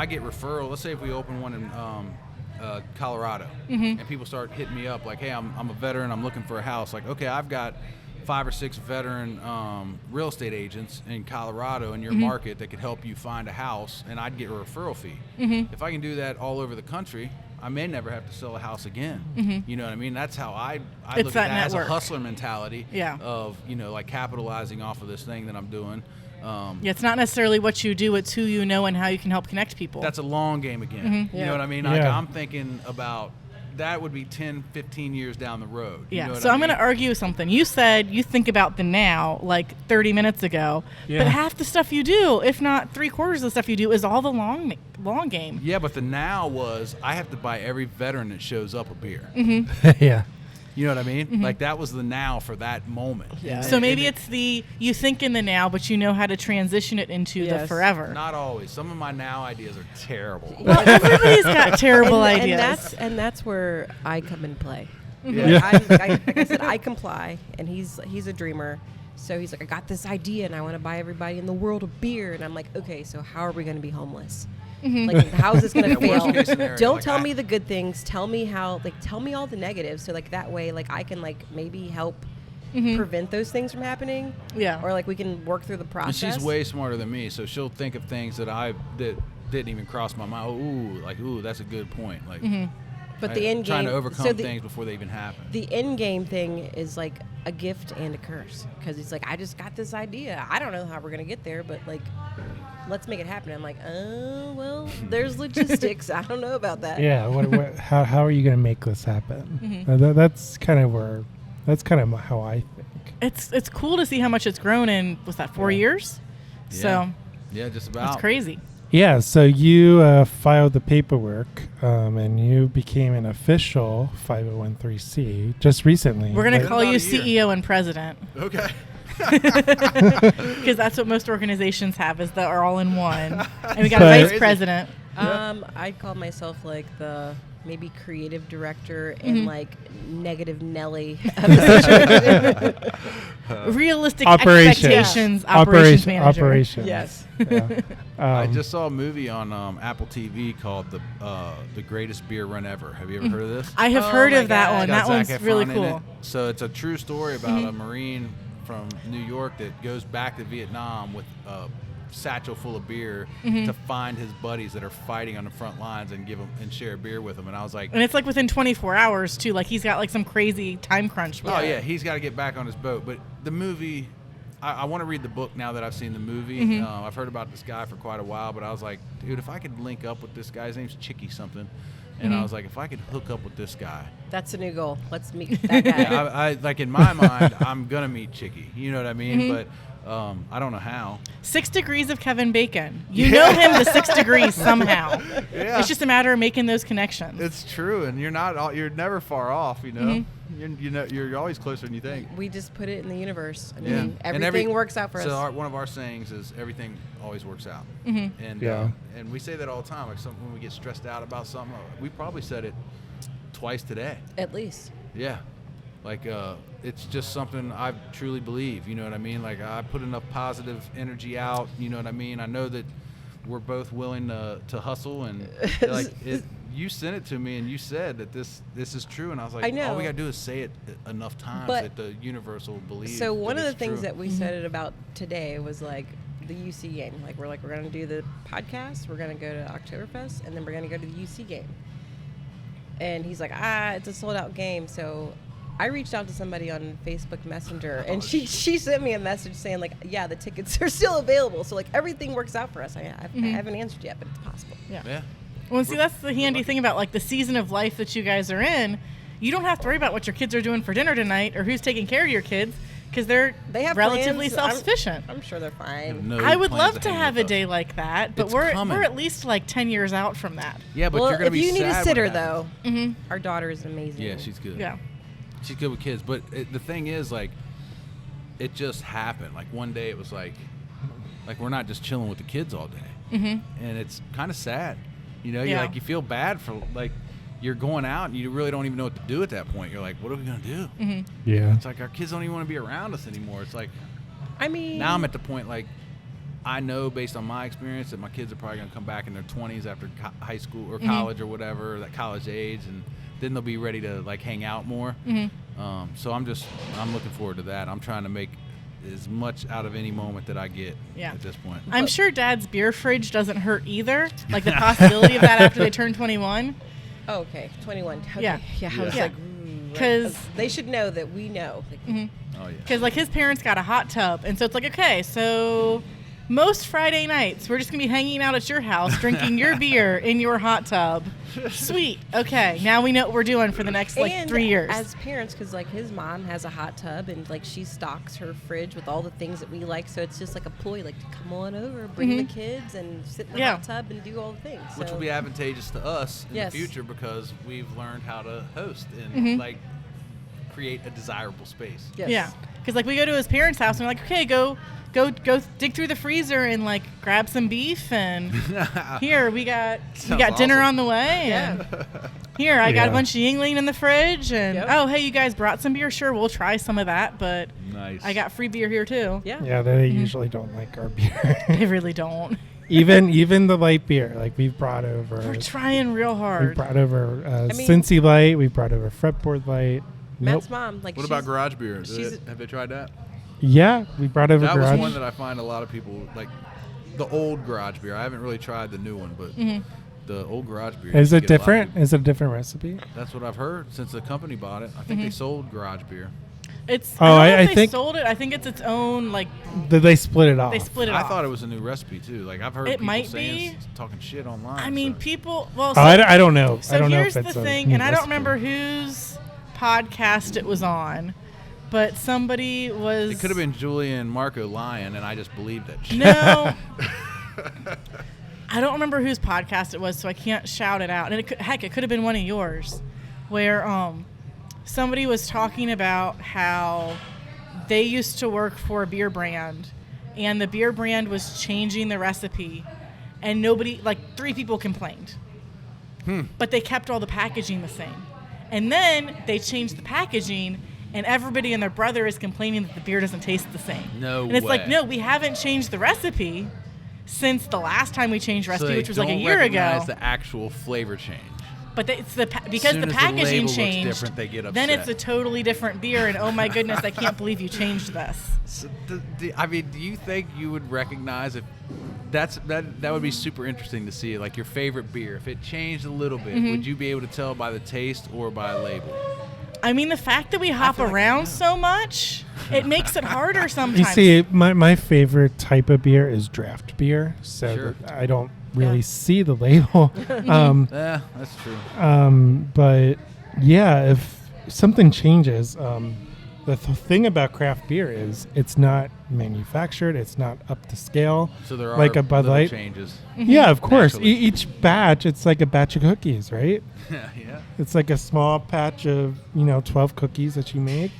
Speaker 2: get referral, let's say if we open one in Colorado, and people start hitting me up like, hey, I'm a veteran, I'm looking for a house. Like, okay, I've got 5 or 6 veteran real estate agents in Colorado in your market that could help you find a house, and I'd get a referral fee. If I can do that all over the country, I may never have to sell a house again. You know what I mean? That's how I look at that as a hustler mentality of, you know, like capitalizing off of this thing that I'm doing.
Speaker 3: It's not necessarily what you do, it's who you know and how you can help connect people.
Speaker 2: That's a long game again. You know what I mean? Like, I'm thinking about that would be 10, 15 years down the road. You know
Speaker 3: so I'm going to argue something. You said you think about the now like 30 minutes ago, but half the stuff you do, if not 3/4 of the stuff you do, is all the long game.
Speaker 2: Yeah, but the now was I have to buy every veteran that shows up a beer.
Speaker 1: Yeah.
Speaker 2: You know what I mean? Like, that was the now for that moment.
Speaker 3: Yeah. So maybe it's you think in the now, but you know how to transition it into the forever.
Speaker 2: Not always. Some of my now ideas are terrible.
Speaker 3: Well, everybody's got terrible ideas.
Speaker 4: And that's where I come in play.
Speaker 2: Yeah.
Speaker 4: Like I said, I comply, and he's a dreamer. So he's like, I got this idea, and I want to buy everybody in the world a beer. And I'm like, okay, so how are we going to be homeless? Like, how is this going to fail?
Speaker 2: Worst case scenario,
Speaker 4: Don't
Speaker 2: like,
Speaker 4: tell me the good things. Tell me how. Like, tell me all the negatives. So like that way, like, I can like maybe help prevent those things from happening.
Speaker 3: Yeah.
Speaker 4: Or like we can work through the process.
Speaker 2: And she's way smarter than me, so she'll think of things that didn't even cross my mind. Ooh, that's a good point. Like,
Speaker 4: But the end game,
Speaker 2: trying to overcome things before they even happen.
Speaker 4: The end game thing is like a gift and a curse, because he's like, I just got this idea. I don't know how we're gonna get there, but like, let's make it happen. I'm like, oh well, there's logistics. I don't know about that.
Speaker 1: Yeah. How are you going to make this happen? That's kind of how I think.
Speaker 3: It's cool to see how much it's grown in, what's that, 4 years?
Speaker 2: Yeah.
Speaker 3: So
Speaker 2: Yeah, just about.
Speaker 3: that's crazy.
Speaker 1: Yeah, so you filed the paperwork, and you became an official 501(c) just recently.
Speaker 3: We're going to
Speaker 2: Like-
Speaker 3: call you
Speaker 2: About a
Speaker 3: CEO and president,
Speaker 2: Okay.
Speaker 3: because that's what most organizations have, is that are all in one. And we got a
Speaker 1: But-
Speaker 3: vice president.
Speaker 4: I'd call myself like the maybe creative director and like negative Nelly of the situation.
Speaker 3: Realistic
Speaker 1: Operations.
Speaker 3: expectations, operations manager.
Speaker 1: Operations.
Speaker 4: Yes.
Speaker 1: Yeah.
Speaker 2: I just saw a movie on Apple TV called the Greatest Beer Run Ever. Have you ever heard of this?
Speaker 3: I have
Speaker 4: Oh
Speaker 3: heard
Speaker 4: my
Speaker 3: of that
Speaker 4: God.
Speaker 3: one.
Speaker 2: Got
Speaker 3: That one's
Speaker 2: Zac Efron
Speaker 3: really
Speaker 2: in it.
Speaker 3: cool.
Speaker 2: So it's a true story about a Marine from New York that goes back to Vietnam with a satchel full of beer to find his buddies that are fighting on the front lines and give them and share a beer with them. And I was like,
Speaker 3: And it's like within 24 hours too. Like he's got like some crazy time crunch. With
Speaker 2: oh
Speaker 3: it.
Speaker 2: yeah, he's got to get back on his boat. But the movie, I want to read the book now that I've seen the movie.
Speaker 3: Mm-hmm.
Speaker 2: I've heard about this guy for quite a while, but I was like, dude, if I could link up with this guy, his name's Chicky something, and I was like, if I could hook up with this guy.
Speaker 4: That's a new goal. Let's meet that guy.
Speaker 2: Yeah, I like in my mind, I'm gonna meet Chicky. You know what I mean? But I don't know how.
Speaker 3: 6 degrees of Kevin Bacon. You know him the 6 degrees somehow.
Speaker 2: Yeah.
Speaker 3: It's just a matter of making those connections.
Speaker 2: It's true, and you're never far off. You know, you're always closer than you think.
Speaker 4: We just put it in the universe. I
Speaker 2: Yeah.
Speaker 4: mean,
Speaker 2: And
Speaker 4: everything works out for us.
Speaker 2: So one of our sayings is everything always works out. And and we say that all the time. Like when we get stressed out about something, we probably said it twice today.
Speaker 4: At least.
Speaker 2: Yeah. Like it's just something I truly believe. You know what I mean? Like I put enough positive energy out. You know what I mean? I know that we're both willing to hustle, and like you sent it to me and you said that this is true, and I was like,
Speaker 4: I know.
Speaker 2: all we gotta do is say it enough times that the universe will believe.
Speaker 4: So one of the
Speaker 2: it's
Speaker 4: things
Speaker 2: true.
Speaker 4: that we said it about today was like the UC game. Like we're gonna do the podcast, we're gonna go to Oktoberfest, and then we're gonna go to the UC game. And he's like, it's a sold out game. So I reached out to somebody on Facebook Messenger, and she sent me a message saying like, yeah, the tickets are still available. So like everything works out for us. I haven't answered yet, but it's possible.
Speaker 2: Yeah.
Speaker 3: Well, see, that's the handy thing about like the season of life that you guys are in. You don't have to worry about what your kids are doing for dinner tonight or who's taking care of your kids because they have relatively
Speaker 4: plans.
Speaker 3: self-sufficient.
Speaker 4: I'm sure they're fine.
Speaker 2: No
Speaker 3: I would
Speaker 2: plans
Speaker 3: love to
Speaker 2: hang
Speaker 3: have
Speaker 2: with
Speaker 3: a day
Speaker 2: us.
Speaker 3: like that, but
Speaker 2: It's
Speaker 3: we're
Speaker 2: coming.
Speaker 3: at least like 10 years out from that.
Speaker 2: Yeah, but
Speaker 4: Well,
Speaker 2: you're gonna
Speaker 4: if
Speaker 2: be
Speaker 4: you need a
Speaker 2: sad when
Speaker 4: sitter
Speaker 2: it happens.
Speaker 4: though, our daughter is amazing.
Speaker 2: Yeah, she's good.
Speaker 3: Yeah.
Speaker 2: She's good with kids, but the thing is, like, it just happened. Like one day, it was like we're not just chilling with the kids all day, and it's kind of sad. You know,
Speaker 3: Yeah.
Speaker 2: you feel bad for like you're going out and you really don't even know what to do at that point. You're like, what are we gonna do?
Speaker 1: Yeah.
Speaker 2: It's like our kids don't even want to be around us anymore. It's like
Speaker 4: I mean,
Speaker 2: now I'm at the point like I know based on my experience that my kids are probably gonna come back in their 20s after high school or college or whatever, that college age, and then they'll be ready to like hang out more. So I'm looking forward to that. I'm trying to make as much out of any moment that I get at this point.
Speaker 3: I'm sure Dad's beer fridge doesn't hurt either. Like the possibility of that after they turn 21.
Speaker 4: Oh, okay, 21. Okay.
Speaker 3: Yeah.
Speaker 4: I was
Speaker 3: Yeah.
Speaker 4: like,
Speaker 3: Because
Speaker 4: they should know that we know. Like,
Speaker 2: Oh yeah.
Speaker 3: Because like his parents got a hot tub, and so it's like, okay, so most Friday nights we're just gonna be hanging out at your house, drinking your beer in your hot tub. Sweet. Okay, now we know what we're doing for the next like
Speaker 4: and
Speaker 3: 3 years.
Speaker 4: as parents, because like his mom has a hot tub and like she stocks her fridge with all the things that we like, so it's just like a ploy, like to come on over, bring the kids, and sit in the hot tub and do all the things.
Speaker 2: Which
Speaker 4: So-
Speaker 2: will be advantageous to us in
Speaker 4: Yes.
Speaker 2: the future because we've learned how to host and like create a desirable space.
Speaker 4: Yes.
Speaker 3: Yeah, because like we go to his parents' house and we're like, okay, go dig through the freezer and like grab some beef, and here we got dinner
Speaker 2: awesome.
Speaker 3: on the way. And here I got a bunch of Yingling in the fridge, and oh hey, you guys brought some beer? Sure, we'll try some of that, but
Speaker 2: Nice.
Speaker 3: I got free beer here too.
Speaker 4: Yeah.
Speaker 1: Yeah, they usually don't like our beer.
Speaker 3: They really don't.
Speaker 1: even the light beer, like we've brought over.
Speaker 3: We're trying real
Speaker 1: We
Speaker 3: hard.
Speaker 1: brought over
Speaker 4: mean-
Speaker 1: Cincy Light. We brought over Fretboard Light.
Speaker 4: Matt's mom, like,
Speaker 2: What about garage beer?
Speaker 4: she's-
Speaker 2: Have they tried that?
Speaker 1: Yeah, we brought over
Speaker 2: That
Speaker 1: garage.
Speaker 2: was one that I find a lot of people like the old garage beer. I haven't really tried the new one, but the old garage beer.
Speaker 1: Is
Speaker 2: you
Speaker 1: it
Speaker 2: get a lot of
Speaker 1: different?
Speaker 2: people-
Speaker 1: Is it a different recipe?
Speaker 2: That's what I've heard since the company bought it. I think they sold garage beer.
Speaker 3: It's
Speaker 1: Oh,
Speaker 3: I don't know
Speaker 1: I
Speaker 3: if they
Speaker 1: think-
Speaker 3: sold it. I think it's its own like
Speaker 1: Did they split it off?
Speaker 3: they split it
Speaker 2: I
Speaker 3: off.
Speaker 2: thought it was a new recipe too. Like I've heard
Speaker 3: It
Speaker 2: people
Speaker 3: might
Speaker 2: saying
Speaker 3: be.
Speaker 2: talking shit online.
Speaker 3: I mean,
Speaker 2: so.
Speaker 3: people. Well,
Speaker 1: Oh,
Speaker 3: so,
Speaker 1: I don't know.
Speaker 3: so
Speaker 1: I don't know
Speaker 3: here's
Speaker 1: if it's
Speaker 3: the
Speaker 1: a
Speaker 3: thing,
Speaker 1: new
Speaker 3: and I don't
Speaker 1: recipe.
Speaker 3: remember whose podcast it was on, but somebody was.
Speaker 2: It could have been Julia and Marco lying, and I just believed that shit.
Speaker 3: No. I don't remember whose podcast it was, so I can't shout it out. And it could have been one of yours, where somebody was talking about how they used to work for a beer brand, and the beer brand was changing the recipe, and nobody, like 3 people complained. But they kept all the packaging the same. And then they changed the packaging, and everybody and their brother is complaining that the beer doesn't taste the same.
Speaker 2: No
Speaker 3: And it's like,
Speaker 2: way.
Speaker 3: no, we haven't changed the recipe since the last time we changed
Speaker 2: So
Speaker 3: recipe,
Speaker 2: they
Speaker 3: which was like a
Speaker 2: don't
Speaker 3: year ago.
Speaker 2: recognize the actual flavor change.
Speaker 3: But it's because
Speaker 2: soon
Speaker 3: the
Speaker 2: as the
Speaker 3: packaging
Speaker 2: label looks
Speaker 3: changed,
Speaker 2: different, they get
Speaker 3: then it's
Speaker 2: upset.
Speaker 3: a totally different beer, and oh my goodness, I can't believe you changed this.
Speaker 2: So, I mean, do you think you would recognize if that would be super interesting to see, like your favorite beer, if it changed a little bit, would you be able to tell by the taste or by label?
Speaker 3: I mean, the fact that we hop
Speaker 2: feel like I
Speaker 3: around
Speaker 2: know.
Speaker 3: so much, it makes it harder sometimes.
Speaker 1: You see, my favorite type of beer is draft beer, so
Speaker 2: Sure.
Speaker 1: that I don't really
Speaker 3: Yeah.
Speaker 1: see the label.
Speaker 2: Yeah, that's true.
Speaker 1: But yeah, if something changes, the thing about craft beer is it's not manufactured, it's not up to scale.
Speaker 2: So there are
Speaker 1: like a Bud
Speaker 2: little
Speaker 1: Light.
Speaker 2: changes.
Speaker 1: Yeah, of course.
Speaker 2: Naturally.
Speaker 1: Each batch, it's like a batch of cookies, right?
Speaker 2: Yeah.
Speaker 1: It's like a small patch of 12 cookies that you make.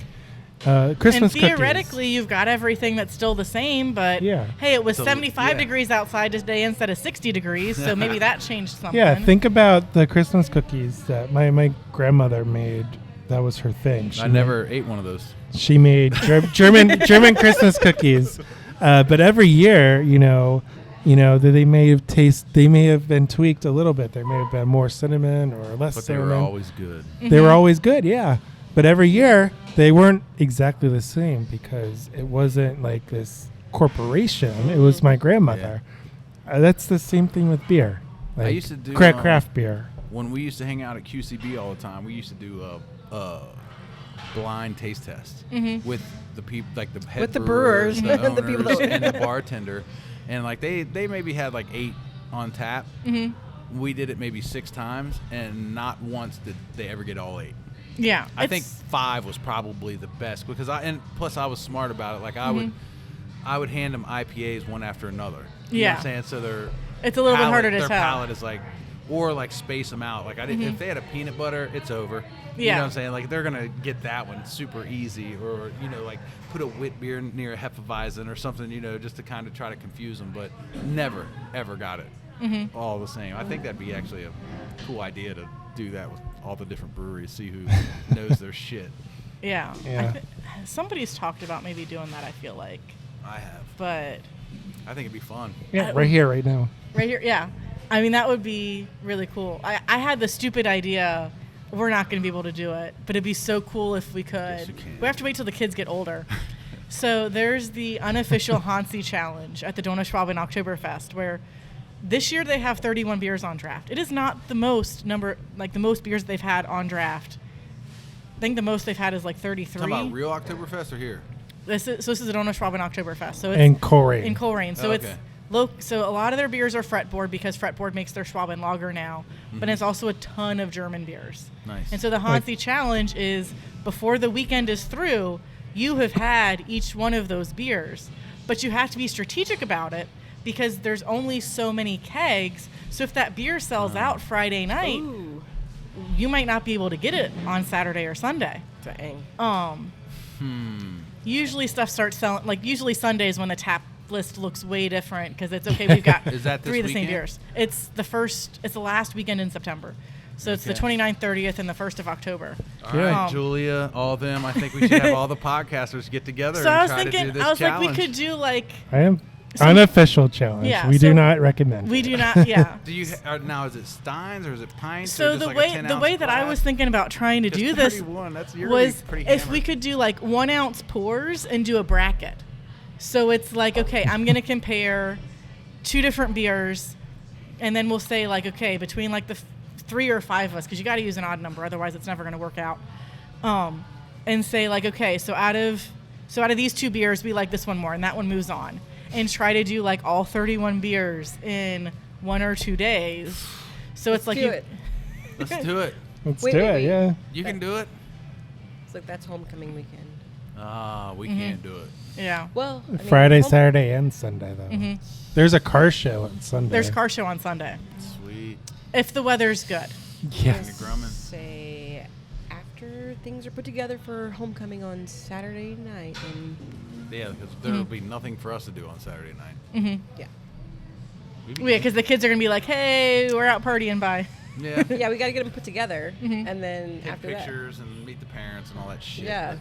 Speaker 1: Christmas
Speaker 3: And
Speaker 1: cookies.
Speaker 3: theoretically, you've got everything that's still the same, but
Speaker 1: Yeah.
Speaker 3: hey, it was
Speaker 2: So,
Speaker 3: 75
Speaker 2: yeah.
Speaker 3: degrees outside today instead of 60 degrees, so maybe that changed something.
Speaker 1: Yeah, think about the Christmas cookies that my grandmother made. That was her thing.
Speaker 2: I never ate one of those.
Speaker 1: She made German Christmas cookies, but every year, they may have been tweaked a little bit. There may have been more cinnamon or less
Speaker 2: But they
Speaker 1: cinnamon.
Speaker 2: were always good.
Speaker 1: They were always good, yeah. But every year they weren't exactly the same because it wasn't like this corporation. It was my grandmother. That's the same thing with beer. Like
Speaker 2: used to do,
Speaker 1: craft beer.
Speaker 2: When we used to hang out at QCB all the time, we used to do a blind taste test with the people, like the head
Speaker 4: With the
Speaker 2: brewers,
Speaker 4: brewers,
Speaker 2: the
Speaker 4: the people
Speaker 2: owners,
Speaker 4: that-
Speaker 2: and the bartender, and like they maybe had like 8 on tap. We did it maybe 6 times, and not once did they ever get all 8.
Speaker 3: Yeah.
Speaker 2: I think 5 was probably the best because plus I was smart about it. Like I would hand them IPAs one after another. You know what I'm saying? So
Speaker 3: It's a little bit harder to
Speaker 2: their
Speaker 3: tell.
Speaker 2: palate is like, or like space them out. Like I didn't. If they had a peanut butter, it's over. You
Speaker 3: Yeah.
Speaker 2: know what I'm saying? Like they're gonna get that one super easy, or like put a wit beer near a Hefeweizen or something. Just to kind of try to confuse them, but never ever got it all the same. I think that'd be actually a cool idea to do that with all the different breweries, see who knows their shit.
Speaker 3: Yeah.
Speaker 1: Yeah.
Speaker 3: Somebody's talked about maybe doing that, I feel like.
Speaker 2: I have.
Speaker 3: But
Speaker 2: I think it'd be fun.
Speaker 1: Yeah, right here, right now.
Speaker 3: right here, yeah. I mean, that would be really cool. I had the stupid idea, we're not going to be able to do it, but it'd be so cool if we could.
Speaker 2: Yes, you can.
Speaker 3: We have to wait till the kids get older. So there's the unofficial Hansi Challenge at the Donauschwaben Oktoberfest, where this year they have 31 beers on draft. It is not the most the most beers they've had on draft. I think the most they've had is like 33.
Speaker 2: Talking about real Oktoberfest or here?
Speaker 3: This is the Donauschwaben Oktoberfest. So it's
Speaker 1: And Coleraine.
Speaker 3: in Coleraine. So
Speaker 2: Oh,
Speaker 3: it's
Speaker 2: okay.
Speaker 3: so a lot of their beers are Fretboard because Fretboard makes their Schwaben lager now, but it's also a ton of German beers.
Speaker 2: Nice.
Speaker 3: And so the Hansi Challenge is before the weekend is through, you have had each one of those beers, but you have to be strategic about it because there's only so many kegs. So if that beer sells out Friday night,
Speaker 4: Ooh.
Speaker 3: you might not be able to get it on Saturday or Sunday.
Speaker 4: Dang.
Speaker 3: Usually stuff starts selling, like usually Sundays when the tap list looks way different because it's okay, we've got
Speaker 2: Is that this
Speaker 3: 3 of the same
Speaker 2: weekend?
Speaker 3: beers. It's the last weekend in September. So it's the
Speaker 2: Okay.
Speaker 3: 29th, 30th, and the 1st of October.
Speaker 2: All right,
Speaker 3: Um,
Speaker 2: Julia, all them. I think we should have all the podcasters get together
Speaker 3: So
Speaker 2: and
Speaker 3: I was
Speaker 2: try to do
Speaker 3: thinking,
Speaker 2: this
Speaker 3: I was
Speaker 2: challenge.
Speaker 3: like, we could do like,
Speaker 1: I am
Speaker 3: So-
Speaker 1: unofficial challenge.
Speaker 3: Yeah,
Speaker 1: we
Speaker 3: so
Speaker 1: do not recommend.
Speaker 3: we
Speaker 1: it.
Speaker 3: do not, yeah.
Speaker 2: Do you now? Is it steins or is it pints? or
Speaker 3: So
Speaker 2: just
Speaker 3: the
Speaker 2: like a
Speaker 3: way
Speaker 2: 10-ounce
Speaker 3: that I was
Speaker 2: glass?
Speaker 3: thinking about trying to
Speaker 2: Just
Speaker 3: do this
Speaker 2: 31, that's you're
Speaker 3: was
Speaker 2: pretty
Speaker 3: if we
Speaker 2: hammered.
Speaker 3: could do like 1 ounce pours and do a bracket. So it's like, okay, I'm going to compare 2 different beers, and then we'll say like, okay, between like the 3 or 5 of us, because you got to use an odd number, otherwise it's never going to work out. And say like, okay, so out of these 2 beers, we like this one more, and that one moves on, and try to do like all 31 beers in 1 or 2 days. So it's like
Speaker 4: do
Speaker 3: you,
Speaker 4: it.
Speaker 2: Let's do it.
Speaker 1: Let's
Speaker 4: Wait,
Speaker 1: do
Speaker 4: wait,
Speaker 1: it.
Speaker 4: wait.
Speaker 1: Yeah.
Speaker 2: You can do it.
Speaker 4: It's like that's homecoming weekend.
Speaker 2: We can't do it.
Speaker 3: yeah.
Speaker 4: Well, I mean,
Speaker 1: Friday,
Speaker 4: home-
Speaker 1: Saturday, and Sunday though. There's a car show on Sunday.
Speaker 3: There's car show on Sunday
Speaker 2: Sweet.
Speaker 3: if the weather's good.
Speaker 1: Yes.
Speaker 2: Grumman.
Speaker 4: Say after things are put together for homecoming on Saturday night, and
Speaker 2: Yeah, because there will be nothing for us to do on Saturday night.
Speaker 4: yeah,
Speaker 3: Yeah, because the kids are gonna be like, "Hey, we're out partying, bye."
Speaker 2: Yeah.
Speaker 4: yeah, we got to get them put together, and then
Speaker 2: Take
Speaker 4: after
Speaker 2: pictures and meet the parents and all that
Speaker 4: that,
Speaker 2: shit.
Speaker 4: yeah,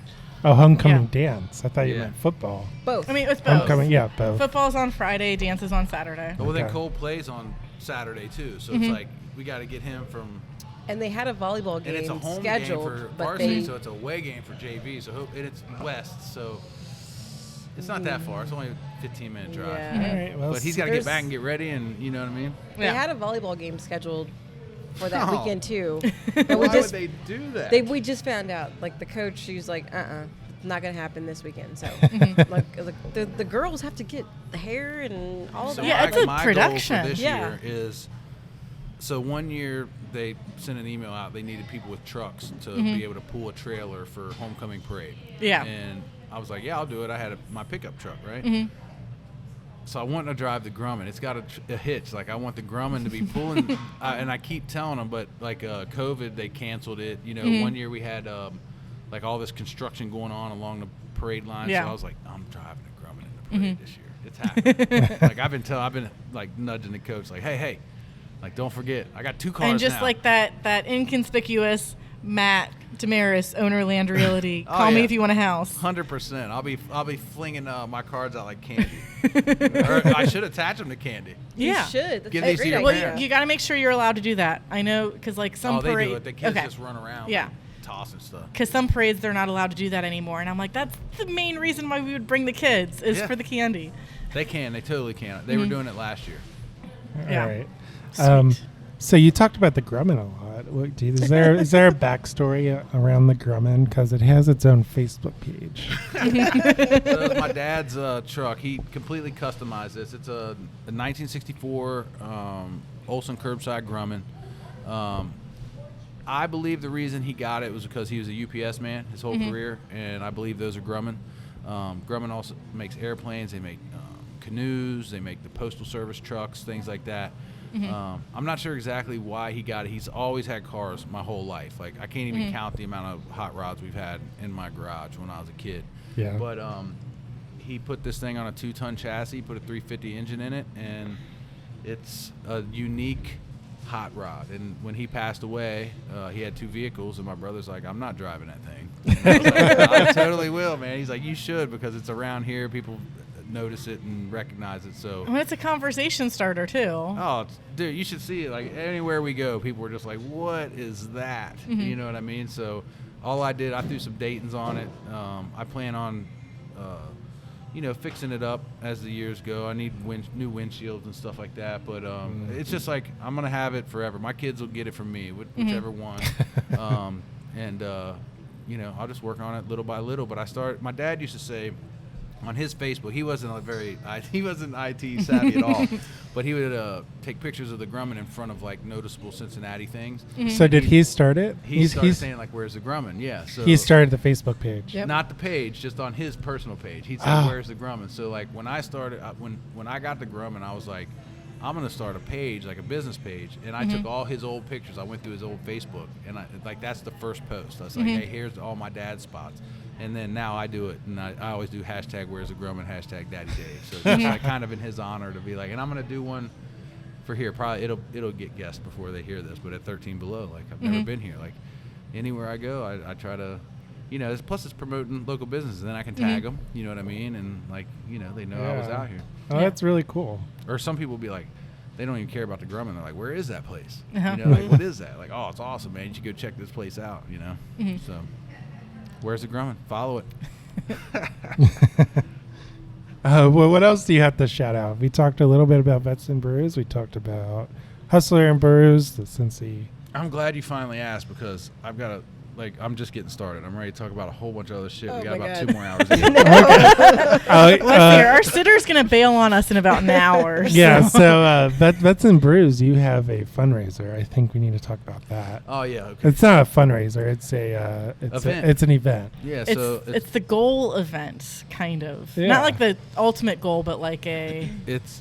Speaker 1: Oh, homecoming dance. I thought you
Speaker 2: Yeah.
Speaker 1: meant football.
Speaker 4: both.
Speaker 3: I mean, it's both.
Speaker 1: Homecoming, yeah, both.
Speaker 3: Football's on Friday, dance is on Saturday.
Speaker 2: But then
Speaker 1: Okay.
Speaker 2: Cole plays on Saturday too, so it's like we got to get him from.
Speaker 4: and they had a volleyball
Speaker 2: And
Speaker 4: game
Speaker 2: it's a home
Speaker 4: scheduled,
Speaker 2: game for
Speaker 4: but
Speaker 2: varsity,
Speaker 4: they
Speaker 2: so it's a away game for JV. So and it's west, so it's not that far. It's only a 15-minute drive.
Speaker 4: Yeah.
Speaker 1: All right. Well,
Speaker 2: But he's got to get
Speaker 4: There's-
Speaker 2: back and get ready, and you know what I mean.
Speaker 4: they
Speaker 3: Yeah.
Speaker 4: had a volleyball game scheduled for that
Speaker 2: No.
Speaker 4: weekend too.
Speaker 2: Why
Speaker 4: And we
Speaker 2: would
Speaker 4: just
Speaker 2: they do that?
Speaker 4: we just found out, like the coach, she's like, not gonna happen this weekend. So like the girls have to get the hair and all
Speaker 2: So
Speaker 4: that.
Speaker 3: Yeah, it's a
Speaker 2: my
Speaker 3: production.
Speaker 2: goal for this
Speaker 4: Yeah.
Speaker 2: year is, so one year they sent an email out. They needed people with trucks to be able to pull a trailer for homecoming parade.
Speaker 3: Yeah.
Speaker 2: And I was like, yeah, I'll do it. I had my pickup truck, right? So I want to drive the Grumman. It's got a hitch. Like I want the Grumman to be pulling, and I keep telling them, but like COVID, they canceled it. You know, one year we had like all this construction going on along the parade line.
Speaker 3: Yeah.
Speaker 2: So I was like, I'm driving a Grumman in the parade this year. It's happening. Like I've been like nudging the coach, like, hey, like don't forget, I got 2 cars
Speaker 3: And just
Speaker 2: now.
Speaker 3: like that inconspicuous Matt DeMaris, owner Land Realty.
Speaker 2: Oh,
Speaker 3: Call me
Speaker 2: yeah.
Speaker 3: if you want a house.
Speaker 2: 100%. I'll be flinging my cards out like candy. Or I should attach them to candy.
Speaker 4: You
Speaker 3: Yeah.
Speaker 4: should. That's
Speaker 2: Give
Speaker 4: a
Speaker 2: these to
Speaker 4: great
Speaker 2: your
Speaker 3: Well,
Speaker 2: parents.
Speaker 3: you got to make sure you're allowed to do that. I know, because like some
Speaker 2: They
Speaker 3: parade.
Speaker 2: do it. The kids
Speaker 3: okay.
Speaker 2: just run around.
Speaker 3: Yeah.
Speaker 2: Like, tossing stuff.
Speaker 3: Because some parades they're not allowed to do that anymore, and I'm like, that's the main reason why we would bring the kids is
Speaker 2: Yeah.
Speaker 3: for the candy.
Speaker 2: They totally can. They were doing it last year.
Speaker 3: Yeah.
Speaker 1: All right.
Speaker 3: Sweet.
Speaker 1: So you talked about the Grumman a lot. Is there a backstory around the Grumman? Because it has its own Facebook page.
Speaker 2: So it was my dad's truck. He completely customized this. It's a 1964 Olson curbside Grumman. I believe the reason he got it was because he was a UPS man his whole career, and I believe those are Grumman. Grumman also makes airplanes. They make canoes. They make the postal service trucks, things like that. I'm not sure exactly why he got it. He's always had cars my whole life. Like I can't even count the amount of hot rods we've had in my garage when I was a kid.
Speaker 1: Yeah.
Speaker 2: But he put this thing on a 2-ton chassis, put a 350 engine in it, and it's a unique hot rod. And when he passed away, he had 2 vehicles, and my brother's like, I'm not driving that thing. And I was like, I totally will, man. He's like, you should, because it's around here. People notice it and recognize it. So
Speaker 3: Well, it's a conversation starter too.
Speaker 2: oh, dude, you should see it. Like anywhere we go, people were just like, what is that? You know what I mean? So all I did, I threw some Daytons on it. I plan on fixing it up as the years go. I need new windshields and stuff like that, but it's just like I'm gonna have it forever. My kids will get it from me, whichever one. I'll just work on it little by little. But my dad used to say on his Facebook, he wasn't IT savvy at all, but he would take pictures of the Grumman in front of like noticeable Cincinnati things.
Speaker 1: So did he start it?
Speaker 2: He started saying like, "Where's the Grumman?" Yeah, so
Speaker 1: He started the Facebook page.
Speaker 4: Yep.
Speaker 2: not the page, just on his personal page. He'd say, "Where's the Grumman?" So like when I started, when I got the Grumman, I was like, I'm gonna start a page, like a business page, and I took all his old pictures. I went through his old Facebook, and that's the first post. I was like, hey, here's all my dad's spots, and then now I do it, and I always do #Where's the Grumman, #Daddy Dave. So it's like kind of in his honor to be like, and I'm gonna do one for here. Probably it'll get guessed before they hear this, but at 13 Below, like I've never been here. Like anywhere I go, I try to. Plus it's promoting local businesses, and then I can tag them, you know what I mean? And they know I was out here.
Speaker 1: Oh, that's really cool.
Speaker 2: Or some people will be like, they don't even care about the Grumman. They're like, where is that place?
Speaker 3: Uh-huh.
Speaker 2: Like, what is that? Like, oh, it's awesome, man. You should go check this place out, So, where's the Grumman? Follow it.
Speaker 1: Well, what else do you have to shout out? We talked a little bit about Vets and Brews. We talked about Hustler and Brews, the Cincy.
Speaker 2: I'm glad you finally asked because I'm just getting started. I'm ready to talk about a whole bunch of other shit. We got about 2 more hours.
Speaker 3: Let's hear. Our sitter's gonna bail on us in about an hour.
Speaker 1: Yeah, so Vets and Brews, you have a fundraiser. I think we need to talk about that.
Speaker 2: Oh, yeah. Okay.
Speaker 1: It's not a fundraiser. It's an event.
Speaker 2: Yeah, so
Speaker 3: It's the goal event, kind of.
Speaker 1: Yeah.
Speaker 3: Not like the ultimate goal, but like a.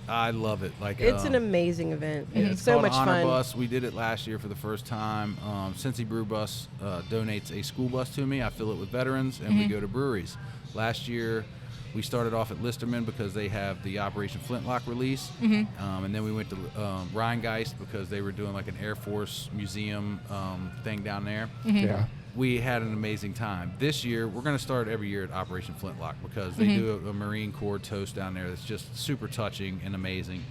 Speaker 2: I love it. Like
Speaker 4: It's an amazing event.
Speaker 2: It's
Speaker 4: It's so
Speaker 2: called
Speaker 4: much
Speaker 2: Honor
Speaker 4: fun.
Speaker 2: Bus. We did it last year for the first time. Cincy Brew Bus donates a school bus to me. I fill it with veterans, and we go to breweries. Last year, we started off at Listerman because they have the Operation Flintlock release, and then we went to Rheingeist because they were doing like an Air Force museum thing down there.
Speaker 1: Yeah.
Speaker 2: We had an amazing time. This year, we're going to start every year at Operation Flintlock because they do a Marine Corps toast down there that's just super touching and amazing.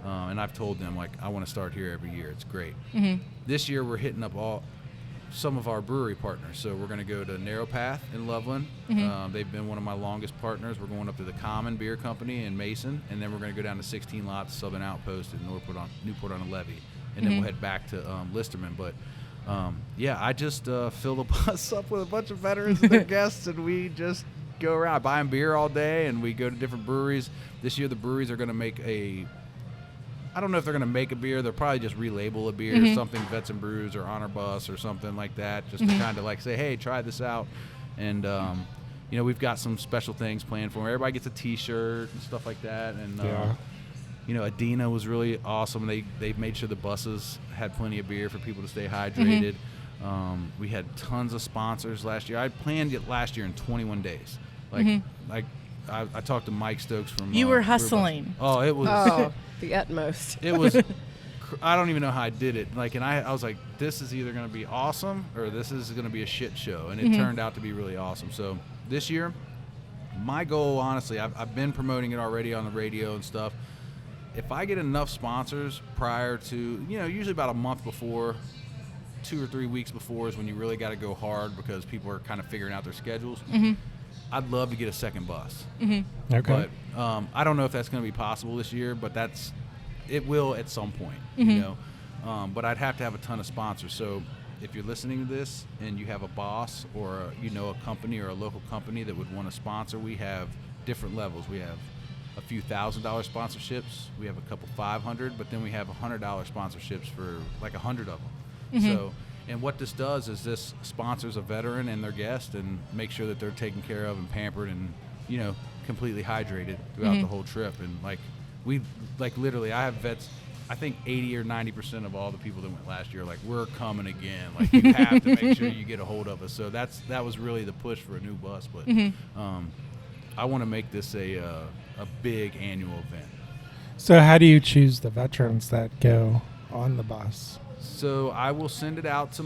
Speaker 2: And I've told them, like, I want to start here every year. It's great. This year, we're hitting up some of our brewery partners. So we're going to go to Narrow Path in Loveland. They've been one of my longest partners. We're going up to the Common Beer Company in Mason, and then we're going to go down to 16 Lots Southern Outpost in Newport on the Levee. and then we'll head back to Listerman. But yeah, I just fill the bus up with a bunch of veterans and their guests, and we just go around. I buy them beer all day, and we go to different breweries. This year, the breweries are going to make I don't know if they're going to make a beer. They'll probably just relabel a beer, something Vets and Brews or Honor Bus or something like that, just to kind of like say, hey, try this out. And, you know, we've got some special things planned for them. Everybody gets a T-shirt and stuff like that. And, you know, Adina was really awesome. They made sure the buses had plenty of beer for people to stay hydrated. We had tons of sponsors last year. I planned it last year in 21 days. Like I talked to Mike Stokes from
Speaker 3: You were hustling.
Speaker 2: Oh, it was
Speaker 4: the utmost.
Speaker 2: It was I don't even know how I did it. Like, and I was like, this is either going to be awesome or this is going to be a shit show. And it turned out to be really awesome. So this year, my goal, honestly, I've been promoting it already on the radio and stuff. If I get enough sponsors prior to, you know, usually about a month before, 2 or 3 weeks before is when you really got to go hard because people are kind of figuring out their schedules. I'd love to get a second bus.
Speaker 1: Okay.
Speaker 2: But I don't know if that's going to be possible this year, but it will at some point, you know. But I'd have to have a ton of sponsors. So if you're listening to this and you have a boss or you know a company or a local company that would want to sponsor, we have different levels. We have a few $1,000 sponsorships. We have a couple $500, but then we have $100 sponsorships for like 100 of them. So, and what this does is this sponsors a veteran and their guest and make sure that they're taken care of and pampered and, you know, completely hydrated throughout the whole trip. And like literally, I have vets. I think 80 or 90% of all the people that went last year, like, we're coming again. Like, you have to make sure you get a hold of us. So that was really the push for a new bus. But I want to make this a big annual event.
Speaker 1: So how do you choose the veterans that go on the bus?
Speaker 2: So I will send it out to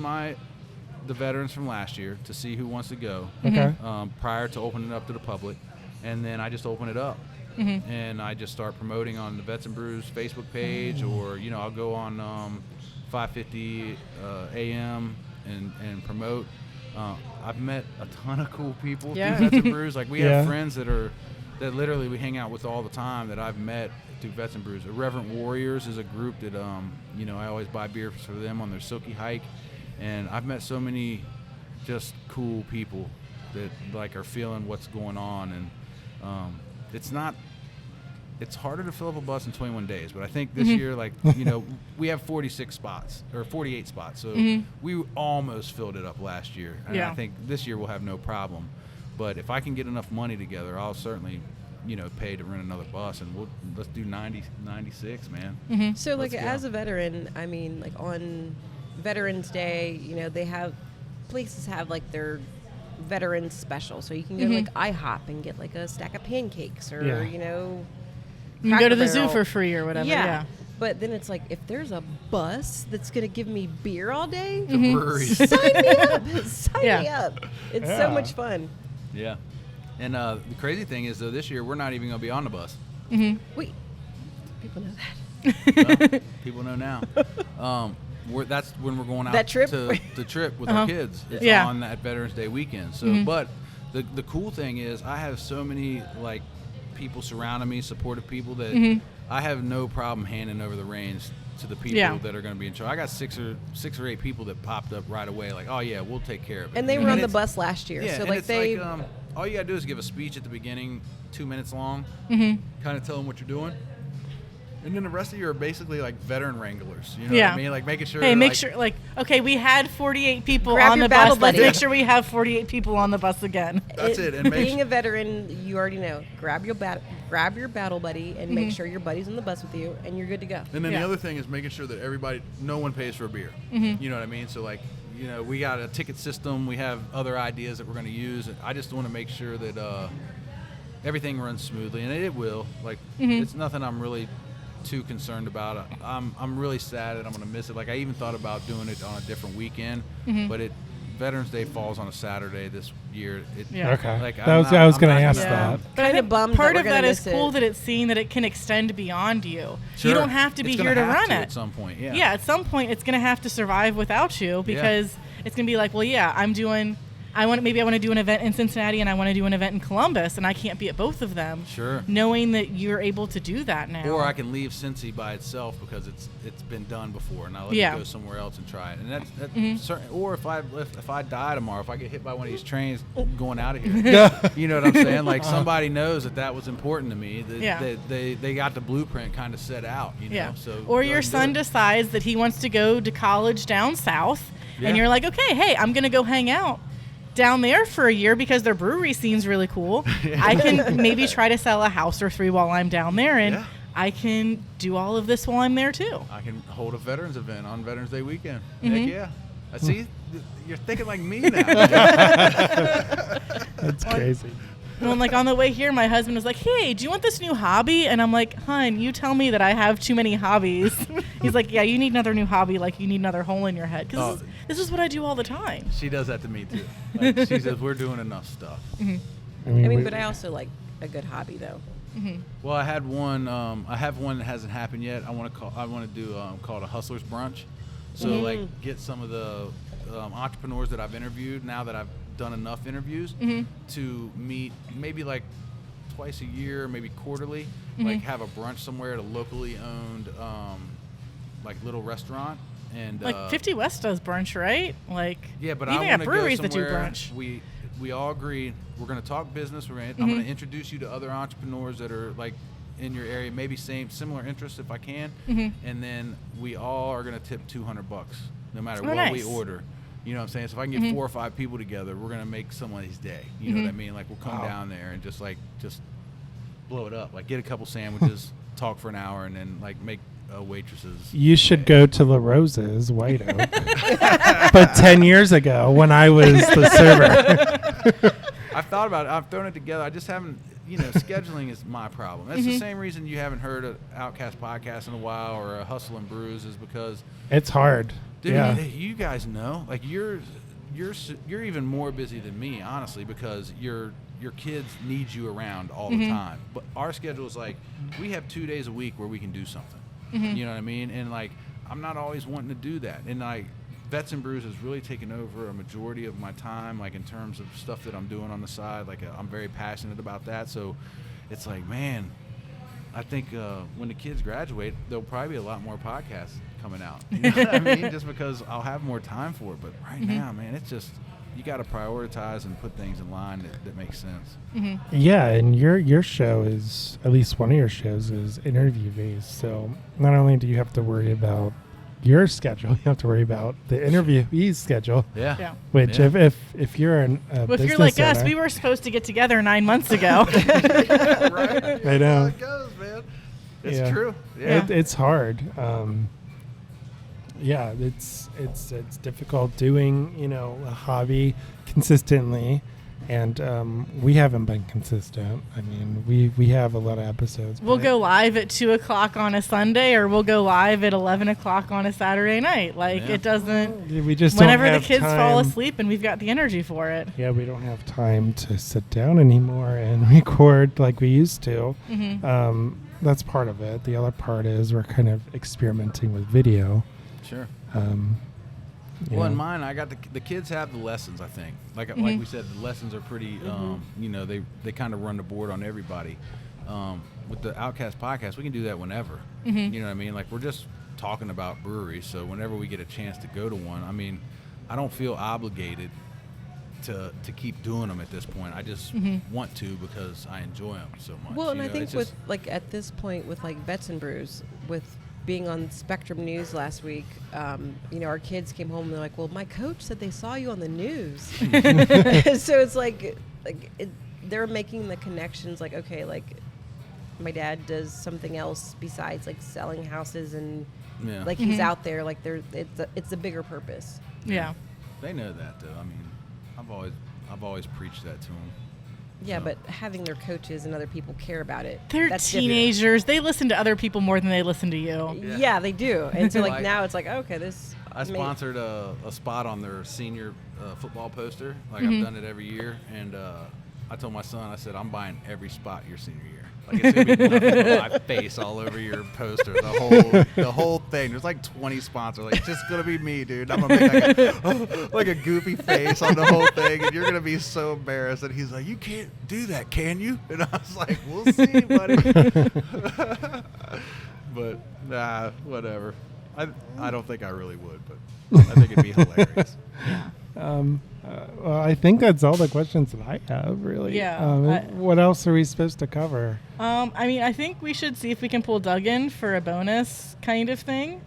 Speaker 2: the veterans from last year to see who wants to go.
Speaker 1: Okay.
Speaker 2: Prior to opening it up to the public, and then I just open it up. And I just start promoting on the Vets and Brews Facebook page, or, you know, I'll go on 550 AM and promote. I've met a ton of cool people through Vets and Brews. Like, we have friends that literally we hang out with all the time that I've met through Vets and Brews. Irreverent Warriors is a group that, you know, I always buy beer for them on their Silky Hike. And I've met so many just cool people that, like, are feeling what's going on. And it's harder to fill up a bus in 21 days, but I think this year, like, you know, we have 46 spots or 48 spots, so we almost filled it up last year, and I think this year we'll have no problem. But if I can get enough money together, I'll certainly, you know, pay to rent another bus, and let's do 96, man.
Speaker 4: So, like, as a veteran, I mean, like, on Veterans Day, you know, places have like their veterans special, so you can go to like IHOP and get like a stack of pancakes, or you know,
Speaker 3: you can go to the zoo for free or whatever. Yeah.
Speaker 4: But then it's like, if there's a bus that's gonna give me beer all day,
Speaker 2: the breweries.
Speaker 4: Sign me up. Sign me up. It's so much fun.
Speaker 2: Yeah. And the crazy thing is, though, this year we're not even gonna be on the bus.
Speaker 4: Wait, people know that.
Speaker 2: Well, people know now. That's when we're going out
Speaker 4: that trip?
Speaker 2: to the trip with our kids. It's on that Veterans Day weekend. So, but the cool thing is, I have so many, like, people surrounding me, supportive people, that I have no problem handing over the reins to the people that are going to be in charge. I got six or eight people that popped up right away, like, oh yeah, we'll take care of it.
Speaker 4: And they were on the bus last year, so like they.
Speaker 2: All you gotta do is give a speech at the beginning, 2 minutes long, kind of tell them what you're doing. And then the rest of you are basically like veteran wranglers. You know what I mean? Like, making sure.
Speaker 3: Hey, make sure, like, okay, we had 48 people on the bus. Let's make sure we have 48 people on the bus again.
Speaker 2: That's it. And
Speaker 4: being a veteran, you already know. Grab your battle buddy and make sure your buddy's on the bus with you, and you're good to go.
Speaker 2: And then the other thing is making sure that no one pays for a beer. You know what I mean? So, like, you know, we got a ticket system. We have other ideas that we're going to use. I just want to make sure that everything runs smoothly, and it will. Like, it's nothing I'm really too concerned about. I'm really sad that I'm going to miss it. Like, I even thought about doing it on a different weekend, but Veterans Day falls on a say this year.
Speaker 1: Okay.
Speaker 2: Like,
Speaker 1: I was going to ask that.
Speaker 3: But I think part of that is cool that it's seeing that it can extend beyond you.
Speaker 2: Sure.
Speaker 3: You don't have to be here to run it.
Speaker 2: At some point,
Speaker 3: at some point it's going to have to survive without you, because it's going to be like, well, I'm maybe I want to do an event in Cincinnati and I want to do an event in Columbus, and I can't be at both of them.
Speaker 2: Sure.
Speaker 3: Knowing that you're able to do that now.
Speaker 2: Or I can leave Cincy by itself because it's been done before, and I let it go somewhere else and try it. And that's certain. Or if I die tomorrow, if I get hit by one of these trains going out of here, you know what I'm saying? Like somebody knows that was important to me. They got the blueprint kind of set out. You know?
Speaker 3: Yeah.
Speaker 2: So
Speaker 3: or your son decides that he wants to go to college down south, and you're like, okay, hey, I'm gonna go hang out down there for a year because their brewery scene's really cool. I can maybe try to sell a house or 3 while I'm down there, and I can do all of this while I'm there too.
Speaker 2: I can hold a veterans event on Veterans Day weekend. Heck yeah. I see. You're thinking like me now.
Speaker 1: That's crazy.
Speaker 3: And like on the way here, my husband was like, hey, do you want this new hobby? And I'm like, hun, you tell me that I have too many hobbies. He's like, yeah, you need another new hobby. Like you need another hole in your head. Because this is what I do all the time.
Speaker 2: She does that to me too. Like, she says, we're doing enough stuff.
Speaker 4: I mean, but I also like a good hobby though.
Speaker 2: Well, I had one. I have one that hasn't happened yet. I want to do called a hustlers brunch. So like get some of the entrepreneurs that I've interviewed now that I've done enough interviews to meet maybe like twice a year, maybe quarterly, like have a brunch somewhere at a locally owned like little restaurant. And
Speaker 3: like 50 West does brunch, right? Like
Speaker 2: but
Speaker 3: even
Speaker 2: I
Speaker 3: at
Speaker 2: want to
Speaker 3: breweries
Speaker 2: go
Speaker 3: that do
Speaker 2: somewhere.
Speaker 3: brunch.
Speaker 2: We all agreed we're going to talk business. I'm going to introduce you to other entrepreneurs that are like in your area, maybe similar interests if I can, and then we all are going to tip $200 no matter what we order. You know what I'm saying? So if I can get 4 or 5 people together, we're going to make somebody's day. You know what I mean? Like we'll come down there and just blow it up. Like get a couple sandwiches, talk for an hour, and then like make waitresses.
Speaker 1: You should go to La Rosa's White Oak. But 10 years ago when I was the server.
Speaker 2: I've thought about it. I've thrown it together. I just haven't, scheduling is my problem. That's the same reason you haven't heard an Outcast podcast in a while or a Hustle and Brews is because
Speaker 1: it's hard.
Speaker 2: Dude, you guys know, like you're even more busy than me, honestly, because your kids need you around all the time. But our schedule is like we have 2 days a week where we can do something. You know what I mean? And like I'm not always wanting to do that. And like Vets and Brews has really taken over a majority of my time, like in terms of stuff that I'm doing on the side. Like I'm very passionate about that. So it's like, man, I think when the kids graduate, there'll probably be a lot more podcasts coming out. You know what I mean? Just because I'll have more time for it. But right now, man, it's just you got to prioritize and put things in line that makes sense.
Speaker 1: Yeah, and your show is, at least one of your shows is interview based. So not only do you have to worry about your schedule, you have to worry about the interviewee's schedule.
Speaker 2: Yeah.
Speaker 1: Which if you're an
Speaker 3: if you're like us, we were supposed to get together 9 months ago.
Speaker 2: Right?
Speaker 1: I know.
Speaker 2: That's how it goes, man. It's true.
Speaker 1: Yeah. It's hard. It's difficult doing, a hobby consistently, and we haven't been consistent. I mean, we have a lot of episodes.
Speaker 3: We'll go live at 2:00 on a Sunday, or we'll go live at 11:00 on a Saturday night. Like it doesn't.
Speaker 1: We just
Speaker 3: whenever
Speaker 1: don't
Speaker 3: the
Speaker 1: have
Speaker 3: kids
Speaker 1: time.
Speaker 3: fall asleep and we've got the energy for it.
Speaker 1: Yeah, we don't have time to sit down anymore and record like we used to. That's part of it. The other part is we're kind of experimenting with video.
Speaker 2: Sure.
Speaker 1: Well,
Speaker 2: in mine, I got the kids have the lessons. I think, like we said, the lessons are pretty. They kind of run the board on everybody. With the Outcast podcast, we can do that whenever. You know what I mean? Like we're just talking about breweries, so whenever we get a chance to go to one, I mean, I don't feel obligated to keep doing them at this point. I just want to because I enjoy them so much.
Speaker 4: Well, and I think with like at this point with like Vets and Brews, with being on Spectrum News last week, our kids came home and they're like, well, my coach said they saw you on the news. So it's like they're making the connections like, okay, like my dad does something else besides like selling houses and like he's out there, like it's a bigger purpose.
Speaker 3: Yeah.
Speaker 2: They know that though. I mean, I've always preached that to them.
Speaker 4: Yeah, but having their coaches and other people care about it.
Speaker 3: They're teenagers. Different. They listen to other people more than they listen to you.
Speaker 4: Yeah, they do. And so like now it's like, okay, this.
Speaker 2: I sponsored a spot on their senior football poster. Like I've done it every year. And I told my son, I said, I'm buying every spot your senior year. Like it's gonna be nothing but my face all over your poster. The whole thing. There's like 20 sponsors. Like it's just gonna be me, dude. I'm gonna make like a goofy face on the whole thing, and you're gonna be so embarrassed. And he's like, "You can't do that, can you?" And I was like, "We'll see, buddy." But nah, whatever. I don't think I really would, but I think it'd be hilarious.
Speaker 1: Well, I think that's all the questions that I have, really.
Speaker 3: Yeah.
Speaker 1: What else are we supposed to cover?
Speaker 3: I mean, I think we should see if we can pull Doug in for a bonus kind of thing.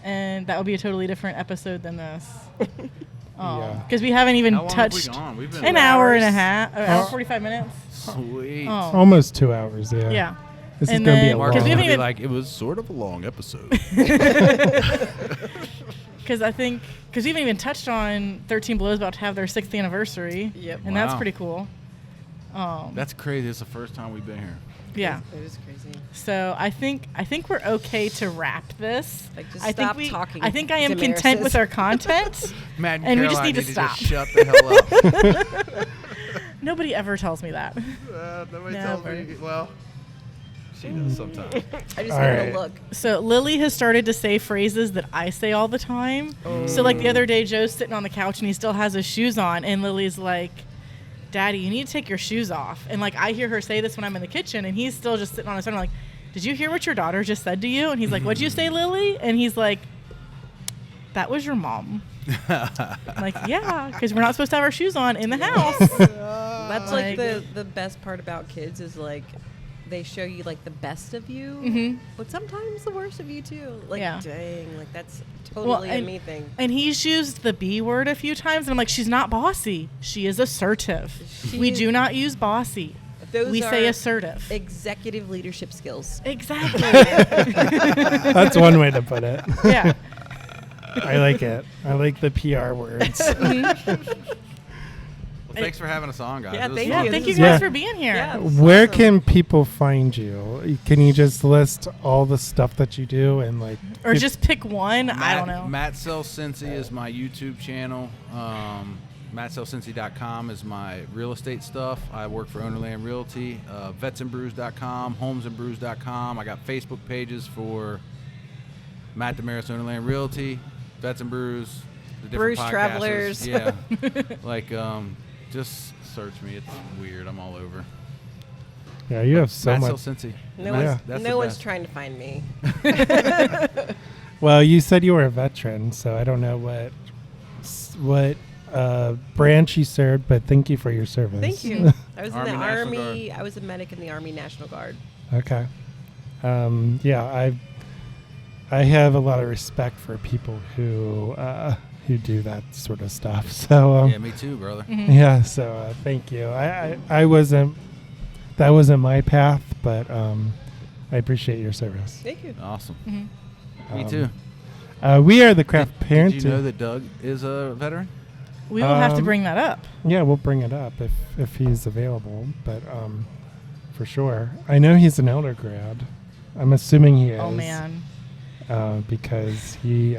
Speaker 3: And that would be a totally different episode than this.
Speaker 1: Yeah.
Speaker 3: Because we haven't even
Speaker 2: How long
Speaker 3: touched
Speaker 2: have we gone? We've been
Speaker 3: an hour and a half, hour 45 minutes.
Speaker 2: Sweet.
Speaker 3: Oh.
Speaker 1: Almost 2 hours, yeah.
Speaker 3: Yeah.
Speaker 1: This is
Speaker 3: And
Speaker 1: going to be a
Speaker 3: then-
Speaker 2: Mark's
Speaker 3: Because we
Speaker 1: long
Speaker 3: haven't
Speaker 2: gonna be
Speaker 3: even-
Speaker 2: like, it was sort of a long episode.
Speaker 3: Because we haven't even touched on 13 Below's about to have their 6th anniversary.
Speaker 4: Yep.
Speaker 3: And that's
Speaker 2: Wow.
Speaker 3: pretty cool.
Speaker 2: That's crazy. It's the first time we've been here.
Speaker 3: Yeah.
Speaker 4: It is crazy.
Speaker 3: So I think we're okay to wrap this.
Speaker 4: Like, just
Speaker 3: I
Speaker 4: stop
Speaker 3: think
Speaker 4: talking,
Speaker 3: I think I am
Speaker 4: Damaris
Speaker 3: content
Speaker 4: says.
Speaker 3: with our content.
Speaker 2: Matt
Speaker 3: And we just
Speaker 2: Caroline
Speaker 3: need to stop.
Speaker 2: just shut the hell up.
Speaker 3: Nobody ever tells me that.
Speaker 2: Nobody tells
Speaker 3: Never.
Speaker 2: me. Well, she does sometimes.
Speaker 4: I just
Speaker 1: All
Speaker 4: want
Speaker 1: right.
Speaker 4: to look.
Speaker 3: So Lily has started to say phrases that I say all the time. So like the other day, Joe's sitting on the couch and he still has his shoes on, and Lily's like, "Daddy, you need to take your shoes off." And like I hear her say this when I'm in the kitchen, and he's still just sitting on his phone. I'm like, "Did you hear what your daughter just said to you?" And he's like, "What'd you say, Lily?" And he's like, "That was your mom." I'm like, yeah, because we're not supposed to have our shoes on in the house.
Speaker 4: That's like
Speaker 3: Like-
Speaker 4: the best part about kids is like they show you like the best of you,
Speaker 3: Mhm.
Speaker 4: but sometimes the worst of you too. Like,
Speaker 3: Yeah.
Speaker 4: dang, like that's totally a me thing.
Speaker 3: And he's used the B word a few times, and I'm like, she's not bossy. She is assertive. We do not use bossy.
Speaker 4: Those
Speaker 3: We say
Speaker 4: are
Speaker 3: assertive.
Speaker 4: executive leadership skills.
Speaker 3: Exactly.
Speaker 1: That's one way to put it.
Speaker 3: Yeah.
Speaker 1: I like it. I like the PR words.
Speaker 2: Well, thanks for having us on, guys.
Speaker 4: Yeah,
Speaker 2: It was
Speaker 4: thank
Speaker 2: fun.
Speaker 4: you.
Speaker 3: Thank
Speaker 4: This
Speaker 3: you
Speaker 4: is
Speaker 3: guys
Speaker 1: Yeah.
Speaker 3: for being here.
Speaker 4: Yeah.
Speaker 1: Where
Speaker 4: Awesome.
Speaker 1: can people find you? Can you just list all the stuff that you do and like?
Speaker 3: Or
Speaker 1: if-
Speaker 3: just pick one. I don't know.
Speaker 2: Matt Sells Cincy is my YouTube channel. MattSellsCincy.com is my real estate stuff. I work for Ownerland Realty. VetsandBrews.com, HomesandBrews.com. I got Facebook pages for Matt DeMaris Ownerland Realty, Vets and Brews, the different
Speaker 4: Brews
Speaker 2: podcasters.
Speaker 4: Travelers.
Speaker 2: Yeah, like just search me. It's weird. I'm all over.
Speaker 1: Yeah, you have so
Speaker 2: Matt
Speaker 1: much.
Speaker 2: Sells Cincy.
Speaker 4: No
Speaker 1: Yeah.
Speaker 4: one's,
Speaker 2: That's
Speaker 4: no
Speaker 2: the
Speaker 4: one's
Speaker 2: best.
Speaker 4: trying to find me.
Speaker 1: Well, you said you were a veteran, so I don't know what branch you served, but thank you for your service.
Speaker 4: Thank you. I was
Speaker 2: Army
Speaker 4: in the
Speaker 2: National
Speaker 4: Army. I was a medic in the Army National Guard.
Speaker 1: Okay. Yeah, I have a lot of respect for people who do that sort of stuff. So
Speaker 2: Yeah, me too, brother.
Speaker 1: yeah. So thank you. I wasn't. That wasn't my path, but I appreciate your service.
Speaker 4: Thank you.
Speaker 2: Awesome.
Speaker 3: Mhm.
Speaker 2: Me
Speaker 1: Um,
Speaker 2: too.
Speaker 1: We are the Craft Parenting.
Speaker 2: Did you know that Doug is a veteran?
Speaker 3: We will have to
Speaker 1: Um,
Speaker 3: bring that up.
Speaker 1: Yeah, we'll bring it up if he's available, but for sure. I know he's an elder grad. I'm assuming he is.
Speaker 3: Oh, man.
Speaker 1: Because he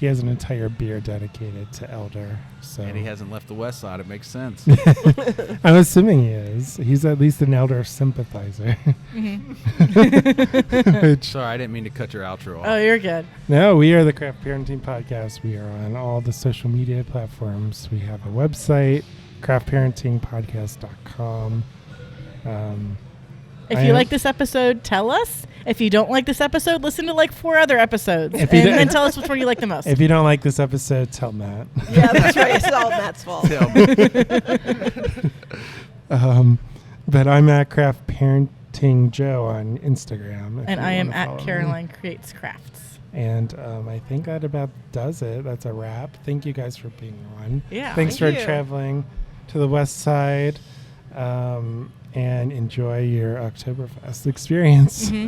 Speaker 1: has an entire beer dedicated to elder. So
Speaker 2: And he hasn't left the West Side. It makes sense.
Speaker 1: I'm assuming he is. He's at least an elder sympathizer. Which,
Speaker 2: Sorry, I didn't mean to cut your outro off.
Speaker 3: Oh, you're good.
Speaker 1: no, we are the Craft Parenting Podcast. We are on all the social media platforms. We have a website, craftparentingpodcast.com.
Speaker 3: If
Speaker 1: I
Speaker 3: you
Speaker 1: am-
Speaker 3: like this episode, tell us. If you don't like this episode, listen to like 4 other episodes.
Speaker 1: If
Speaker 3: And
Speaker 1: you don't-
Speaker 3: then tell us which one you like the most.
Speaker 1: If you don't like this episode, tell Matt.
Speaker 4: Yeah, that's right. It's all Matt's fault.
Speaker 2: Tell me.
Speaker 1: But I'm at Craft Parenting Joe on Instagram. if
Speaker 3: And
Speaker 1: you
Speaker 3: I am
Speaker 1: wanna
Speaker 3: at
Speaker 1: follow me.
Speaker 3: Caroline Creates Crafts.
Speaker 1: And I think that about does it. That's a wrap. Thank you guys for being on.
Speaker 3: Yeah.
Speaker 1: Thanks
Speaker 4: Thank
Speaker 1: for
Speaker 4: you.
Speaker 1: traveling to the West Side. And enjoy your Oktoberfest experience.
Speaker 3: Mhm.